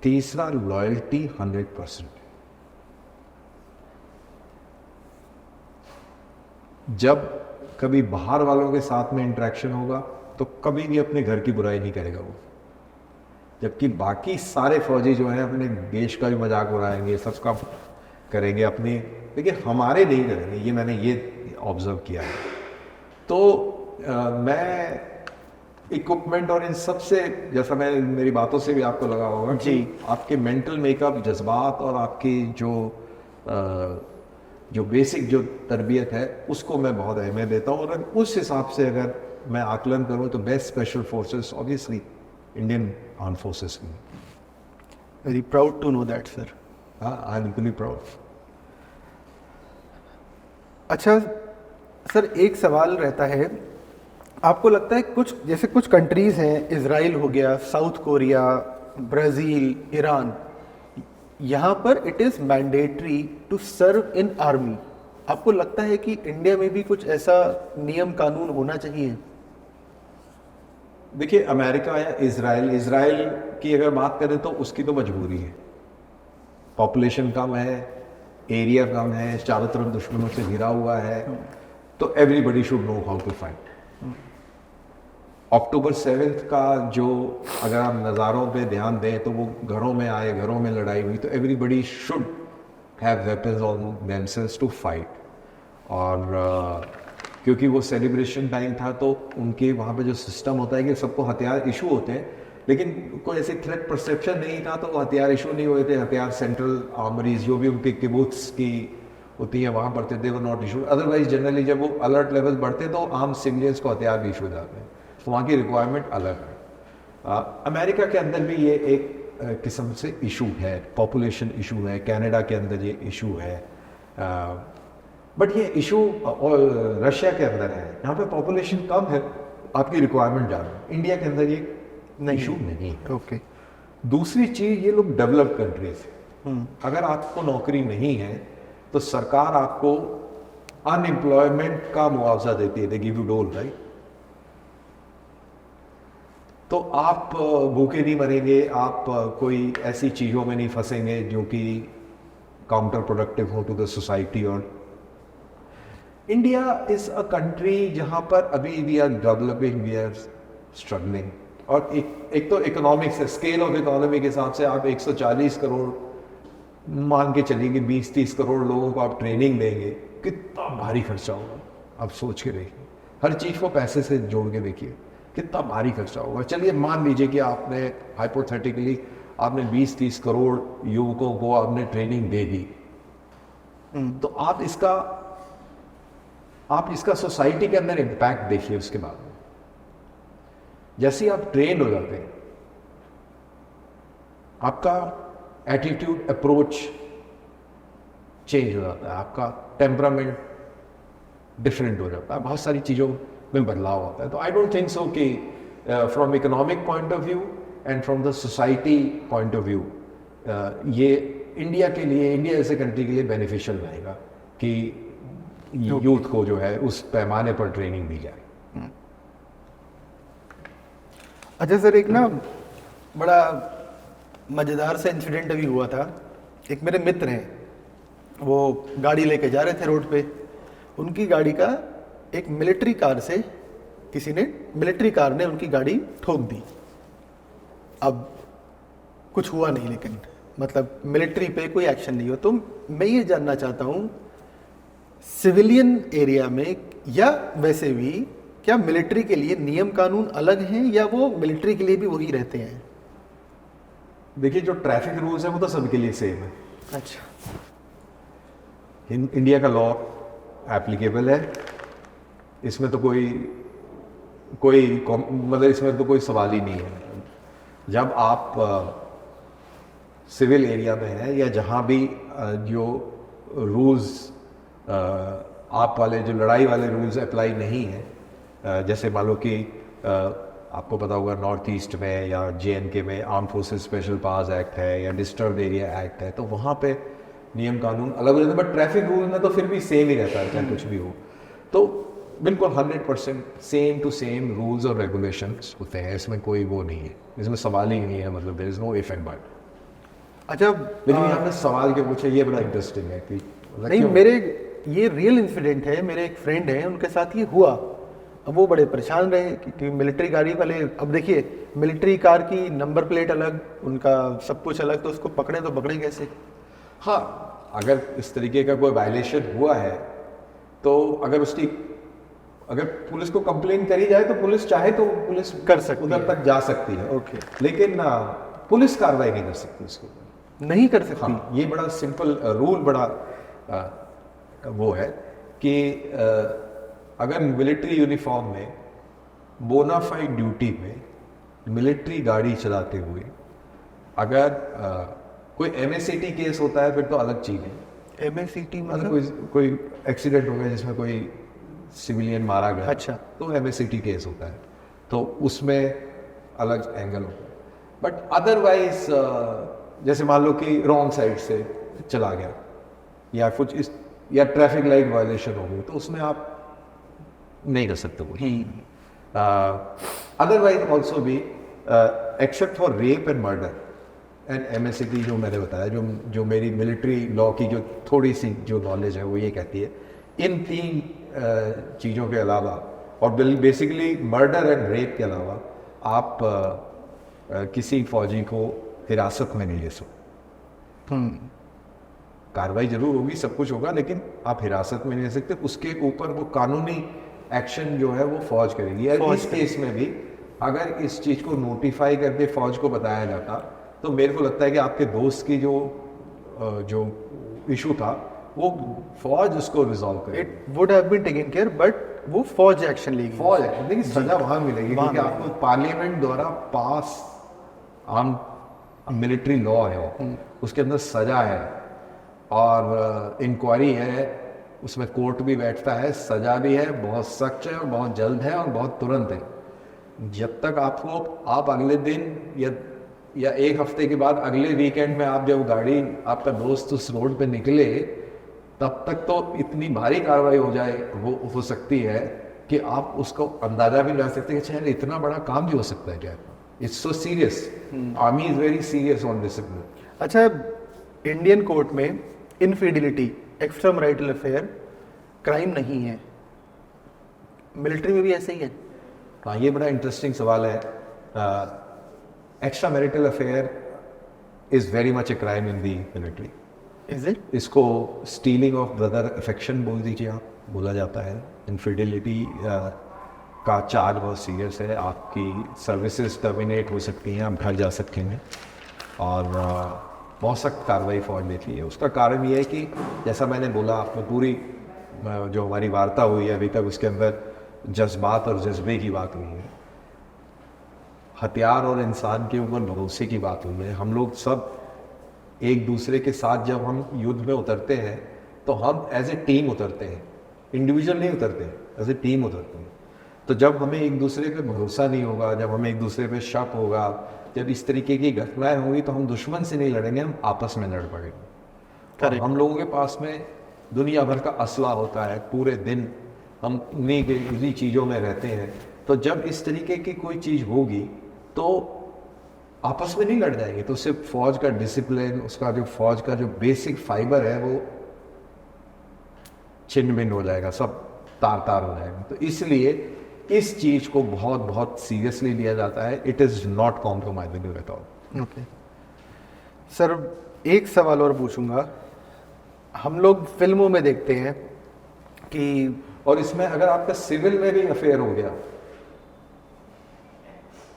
तीसरा लॉयल्टी 100%। जब कभी बाहर वालों के साथ में इंटरेक्शन होगा तो कभी भी अपने घर की बुराई नहीं करेगा वो, जबकि बाकी सारे फौजी जो हैं अपने देश का भी मजाक उड़ाएंगे, सबका करेंगे अपने, लेकिन हमारे नहीं करेंगे। ये मैंने ये ऑब्जर्व किया है। तो मैं इक्विपमेंट और इन सब से, जैसा मैं मेरी बातों से भी आपको लगा होगा जी, आपके मेंटल मेकअप, जज्बात और आपकी जो बेसिक जो तरबियत है उसको मैं बहुत अहमियत देता हूँ। और उस हिसाब से अगर मैं आकलन करूँ तो best special forces obviously Indian arm forces की। Very proud to know that sir. हाँ, आई एम रियली प्राउड। अच्छा सर, एक सवाल रहता है, आपको लगता है कुछ जैसे कुछ कंट्रीज़ हैं, इज़राइल हो गया, साउथ कोरिया, ब्राज़ील, ईरान, यहाँ पर it is mandatory to serve in army. आपको लगता है कि इंडिया में भी कुछ ऐसा नियम कानून होना चाहिए? देखिए, अमेरिका या इज़राइल की अगर बात करें तो उसकी तो मजबूरी है, पॉपुलेशन कम है, एरिया कम है, चारों तरफ दुश्मनों से घिरा हुआ है, तो everybody should know how to fight. October 7 का जो अगर आप नज़ारों पे ध्यान दें तो वो घरों में आए, घरों में लड़ाई हुई, तो everybody should have weapons on themselves to fight. और क्योंकि वो सेलिब्रेशन टाइम था तो उनके वहाँ पे जो सिस्टम होता है कि सबको हथियार इशू होते हैं, लेकिन कोई ऐसी थ्रेट परसेप्शन नहीं था तो वो हथियार इशू नहीं हुए थे। हथियार सेंट्रल आर्मरीज जो भी उनके किबुत्स की होती है वहाँ पढ़ते थे, वो नॉट इशू। अदरवाइज जनरली जब वो अलर्ट लेवल बढ़ते तो आम सिविलियंस को हथियार भी इशू जाते हैं, तो वहाँ की रिक्वायरमेंट अलग है। अमेरिका के अंदर भी ये एक किस्म से इशू है, पॉपुलेशन इशू है, कनाडा के अंदर ये इशू है, बट ये इशू और रशिया के अंदर है, यहाँ पे पॉपुलेशन कम है, आपकी रिक्वायरमेंट ज़्यादा है। इंडिया के अंदर ये इशू नहीं है। ओके। दूसरी चीज़, ये लोग डेवलप्ड कंट्रीज हैं, अगर आपको नौकरी नहीं है तो सरकार आपको अनएम्प्लॉयमेंट का मुआवजा देती है, दे गिव यू डोल, राइट? तो आप भूखे नहीं मरेंगे, आप कोई ऐसी चीज़ों में नहीं फंसेंगे जो कि काउंटर प्रोडक्टिव हो टू द सोसाइटी। और इंडिया इज़ अ कंट्री जहाँ पर अभी we are developing, we are struggling. और एक तो इकोनॉमिक्स है, स्केल ऑफ इकोनॉमी के हिसाब से आप 140 करोड़ मान के चलेंगे, 20-30 करोड़ लोगों को आप ट्रेनिंग देंगे, कितना भारी खर्चा होगा। आप सोच के देखिए, हर चीज़ को पैसे से जोड़ के देखिए कितना भारी खर्चा होगा। चलिए मान लीजिए कि आपने हाइपोथेटिकली आपने 20-30 करोड़ युवकों को आपने ट्रेनिंग दे दी, तो आप इसका सोसाइटी के अंदर इम्पैक्ट देखिए। उसके बाद में जैसे ही आप ट्रेन हो जाते हैं, आपका एटीट्यूड, अप्रोच चेंज हो जाता है, आपका टेम्परामेंट डिफरेंट हो जाता है, बहुत सारी चीज़ों में बदलाव होता है। तो आई डोंट थिंक सो कि from economic point of view and from the society point of view ये इंडिया के लिए, इंडिया जैसे कंट्री के लिए बेनिफिशियल रहेगा कि यूथ को जो है उस पैमाने पर ट्रेनिंग दी जाए। अच्छा सर, एक ना बड़ा मज़ेदार सा इंसिडेंट अभी हुआ था। एक मेरे मित्र हैं, वो गाड़ी लेके जा रहे थे रोड पे, उनकी गाड़ी का एक मिलिट्री कार ने उनकी गाड़ी ठोक दी। अब कुछ हुआ नहीं, लेकिन मतलब मिलिट्री पे कोई एक्शन नहीं हुआ। तो मैं ये जानना चाहता हूँ, सिविलियन एरिया में या वैसे भी क्या मिलिट्री के लिए नियम कानून अलग हैं या वो मिलिट्री के लिए भी वही रहते हैं? देखिए, जो ट्रैफिक रूल्स है वो तो सबके लिए सेम है। अच्छा। इंडिया का लॉ एप्लीकेबल है, इसमें तो कोई मतलब इसमें तो कोई सवाल ही नहीं है। जब आप सिविल एरिया में हैं या जहाँ भी जो रूल्स आप वाले, जो लड़ाई वाले रूल्स अप्लाई नहीं हैं, जैसे मान लो कि आपको पता होगा नॉर्थ ईस्ट में या JNK में arm forces special powers act है या डिस्टर्ब एरिया एक्ट है, तो वहाँ पे नियम कानून अलग हो जाते हैं, बट ट्रैफिक रूल में तो फिर भी सेम ही रहता है, चाहे कुछ भी हो। तो बिल्कुल 100% सेम टू सेम रूल्स और रेगुलेशंस होते हैं, इसमें कोई वो नहीं है, इसमें सवाल ही नहीं है, मतलब there is no if and but. अच्छा, लेकिन आपने सवाल के पूछे, ये बड़ा इंटरेस्टिंग है कि मतलब नहीं क्यों? मेरे ये रियल इंसिडेंट है, मेरे एक फ्रेंड है उनके साथ ये हुआ। अब वो बड़े परेशान रहे कि मिलिट्री गाड़ी वाले, अब देखिए मिलिट्री कार की नंबर प्लेट अलग, उनका सब कुछ अलग, तो उसको पकड़े तो पकड़े कैसे? हाँ, अगर इस तरीके का कोई वायलेशन हुआ है तो अगर पुलिस को कंप्लेन करी जाए तो पुलिस चाहे तो पुलिस कर सकती उधर है। तक जा सकती है, ओके। लेकिन पुलिस कार्रवाई नहीं कर सकती उसके ऊपर। नहीं कर सकती। हाँ, ये बड़ा सिंपल रूल, बड़ा वो है कि अगर मिलिट्री यूनिफॉर्म में बोनाफाइड ड्यूटी में मिलिट्री गाड़ी चलाते हुए अगर कोई MACT केस होता है फिर तो अलग चीज़ है। MACT मतलब मतलब? कोई एक्सीडेंट हो गया जिसमें कोई सिविलियन मारा गया, अच्छा। तो MACT केस होता है, तो उसमें अलग एंगल होता है। बट अदरवाइज जैसे मान लो कि रॉन्ग साइड से चला गया या कुछ या ट्रैफिक लाइट वायलेशन हो गई, तो उसमें आप नहीं कर सकते कोई। अदरवाइज ऑल्सो भी except for rape and murder and MACT जो मैंने बताया, जो मेरी मिलिट्री लॉ की जो थोड़ी सी जो नॉलेज है वो ये कहती है, इन 3 चीज़ों के अलावा और बेसिकली मर्डर एंड रेप के अलावा आप किसी फौजी को हिरासत में नहीं ले सकते। कार्रवाई जरूर होगी, सब कुछ होगा, लेकिन आप हिरासत में नहीं ले सकते। उसके ऊपर वो कानूनी एक्शन जो है वो फौज करेगी। इस केस में भी अगर इस चीज़ को नोटिफाई करके फौज को बताया जाता तो मेरे को लगता है कि आपके दोस्त की जो इशू था वो फौज उसको रिजॉल्व करे। It would have been taken care, but वो फौज एक्शन लेगी। फौज है, लेकिन सजा वहां मिलेगी वहाँ क्योंकि आपको पार्लियामेंट द्वारा पास आम मिलिट्री लॉ है वो, उसके अंदर सजा है और इंक्वायरी है, उसमें कोर्ट भी बैठता है, सजा भी है, बहुत सख्त है और बहुत जल्द है और बहुत तुरंत है। जब तक आप अगले दिन या एक हफ्ते के बाद अगले वीकेंड में आप जब गाड़ी आपका दोस्त उस रोड पे निकले, तब तक तो इतनी भारी कार्रवाई हो सकती है कि आप उसको अंदाजा भी लगा सकते हैं कि यार इतना बड़ा काम भी हो सकता है क्या। It's so serious, army is very serious on discipline. अच्छा, इंडियन कोर्ट में infidelity, extra marital affair crime नहीं है, मिलिट्री में भी ऐसे ही है? हाँ, ये बड़ा इंटरेस्टिंग सवाल है। Extra marital affair is very much a crime in the military. Is it? इसको स्टीलिंग ऑफ ब्रदर अफेक्शन बोल दीजिए आप, बोला जाता है। इनफिडिलिटी का चार्ज बहुत सीरियस है, आपकी सर्विसेज टर्मिनेट हो सकती हैं, आप घर जा सकते हैं और बहुत सख्त कार्रवाई फौज लेती है। उसका कारण ये है कि जैसा मैंने बोला, आपने पूरी जो हमारी वार्ता हुई है अभी तक उसके अंदर जज्बात और जज्बे की बात हुई है, हथियार और इंसान के ऊपर भरोसे की बात हुई है। हम लोग सब एक दूसरे के साथ जब हम युद्ध में उतरते हैं तो हम एज ए टीम उतरते हैं, इंडिविजुअल नहीं उतरते, एज ए टीम उतरते हैं। तो जब हमें एक दूसरे पे भरोसा नहीं होगा, जब हमें एक दूसरे पे शक होगा, जब इस तरीके की घटनाएं होंगी, तो हम दुश्मन से नहीं लड़ेंगे, हम आपस में लड़ पड़ेंगे। और हम लोगों के पास में दुनिया भर का असला होता है, पूरे दिन हम इन्हीं चीज़ों में रहते हैं। तो जब इस तरीके की कोई चीज़ होगी तो आपस में नहीं लड़ जाएंगे, तो उससे फौज का डिसिप्लिन, उसका जो फौज का जो बेसिक फाइबर है वो छिन्न भिन्न हो जाएगा, सब तार तार हो जाएगा। तो इसलिए इस चीज को बहुत बहुत सीरियसली लिया जाता है। It is not compromising at all. Okay sir, एक सवाल और पूछूंगा। हम लोग फिल्मों में देखते हैं कि, और इसमें अगर आपका सिविल में भी अफेयर हो गया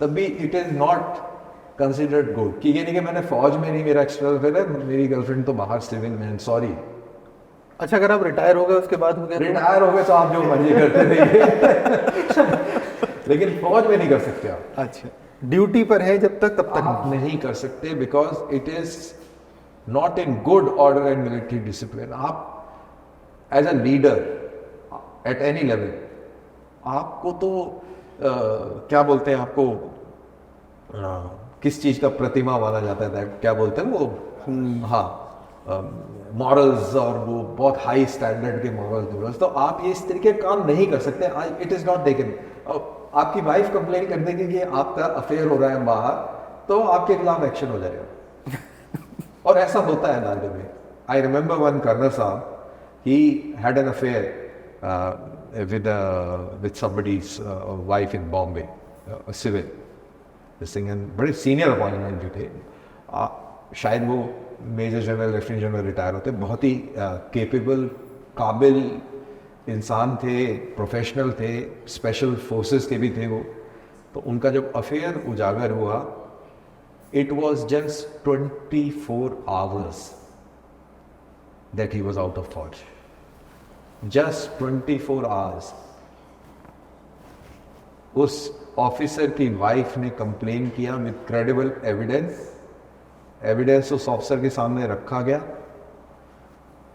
तब भी it is not considered good, कि ये नहीं कि मैंने फौज में नहीं, मेरा एक्स्ट्रा अफेयर है, मेरी गर्लफ्रेंड तो बाहर सिविल में, सॉरी। अच्छा, अगर आप रिटायर हो गए उसके बाद हो गया? रिटायर हो गए तो आप जो मर्जी करते रहिए लेकिन फौज में नहीं कर सकते आप। अच्छा, ड्यूटी पर है जब तक, तब तक आप नहीं कर सकते, because it is not in good order and military discipline. आप as a leader at any level, आपको तो क्या बोलते हैं आपको, किस चीज़ का प्रतिमा माना जाता है, क्या बोलते हैं वो, हाँ, मॉरल्स, और वो बहुत हाई स्टैंडर्ड के मॉरल्स, तो आप ये इस तरीके का काम नहीं कर सकते। It is not taken. आपकी वाइफ कंप्लेन कर देगी कि आपका अफेयर हो रहा है बाहर, तो आपके खिलाफ एक्शन हो जाएगा। और ऐसा होता है नाले में। आई रिमेंबर वन कर्नल साहब, he had an affair with somebody's wife in Bombay, a civil. This thing, and बड़े सीनियर अपॉइंटमेंट जो थे, शायद वो major general, lieutenant general retire होते, बहुत ही केपेबल, काबिल इंसान थे, प्रोफेशनल थे, स्पेशल फोर्सेस के भी थे वो। तो उनका जब अफेयर उजागर हुआ, it was just 24 hours that he was out of Fauj. Just 24 hours. उस ऑफिसर की वाइफ ने कंप्लेन किया विद क्रेडिबल एविडेंस उस ऑफिसर के सामने रखा गया।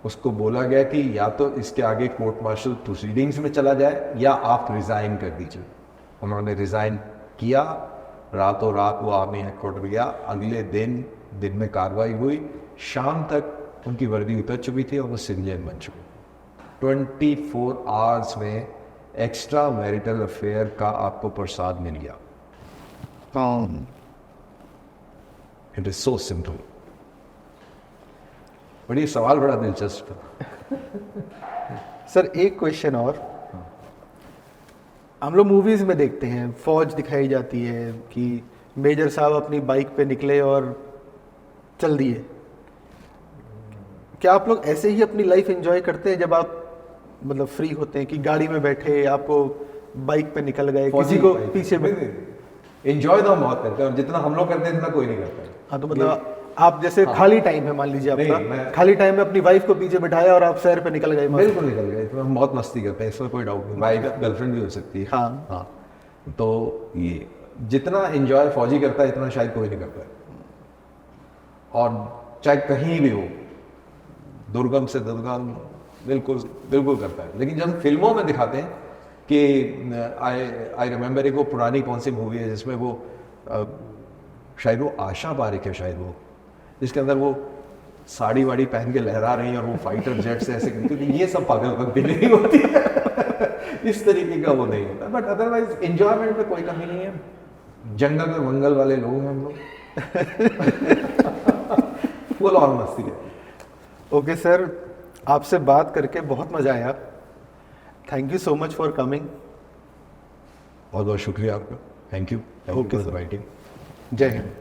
उसको बोला गया कि या तो इसके आगे कोर्ट मार्शल प्रोसीडिंग्स में चला जाए या आप रिजाइन कर दीजिए। उन्होंने रिजाइन किया, रातों रात वो आर्मी हेडक्वार्टर गया। अगले दिन में कार्रवाई हुई, शाम तक उनकी वर्दी उतर चुकी थी और वो सिविलियन बन चुके। 24 आवर्स में एक्स्ट्रा मैरिटल अफेयर का आपको प्रसाद मिल गया। It is so simple. But ये सवाल बड़ा दिलचस्प है। सर एक क्वेश्चन और, हम लोग मूवीज में देखते हैं फौज दिखाई जाती है कि मेजर साहब अपनी बाइक पे निकले और चल दिए। क्या आप लोग ऐसे ही अपनी लाइफ एंजॉय करते हैं जब आप मतलब फ्री होते हैं, कि गाड़ी में बैठे आपको बाइक पे निकल गए, किसी को पीछे एंजॉय तो हम बहुत करते हैं, और जितना हम लोग करते हैं इतना कोई नहीं करता है। हाँ, तो मतलब आप जैसे खाली टाइम है, मान लीजिए आपका खाली टाइम में अपनी वाइफ को पीछे बिठाया और आप सैर पे निकल गए। बिल्कुल निकल गए, इसमें हम बहुत मस्ती करते हैं, इसमें कोई डाउट नहीं। वाइफ गर्लफ्रेंड भी हो सकती है। हाँ हाँ, तो ये जितना एंजॉय फौजी करता है इतना शायद कोई नहीं करता है। और चाहे कहीं भी हो, दुर्गम से दुर्गम, बिल्कुल बिल्कुल करता है। लेकिन जब फिल्मों में दिखाते हैं कि आई रिमेंबर, एक वो पुरानी कौन सी मूवी है जिसमें वो शायद वो आशा पारिक है, शायद वो, जिसके अंदर वो साड़ी वाड़ी पहन के लहरा रही है और वो फाइटर जेट से ऐसे, क्योंकि ये सब पागलपंती नहीं होती है। इस तरीके का वो नहीं होता। बट अदरवाइज एंजॉयमेंट में कोई कमी नहीं है। जंगल में मंगल वाले लोग हैं हम लोग। फुल ऑन मस्ती है। ओके सर, आपसे बात करके बहुत मज़ा आया। Thank you so much for coming. बहुत बहुत शुक्रिया आपका। Thank you Okay, for inviting. जय हिंद।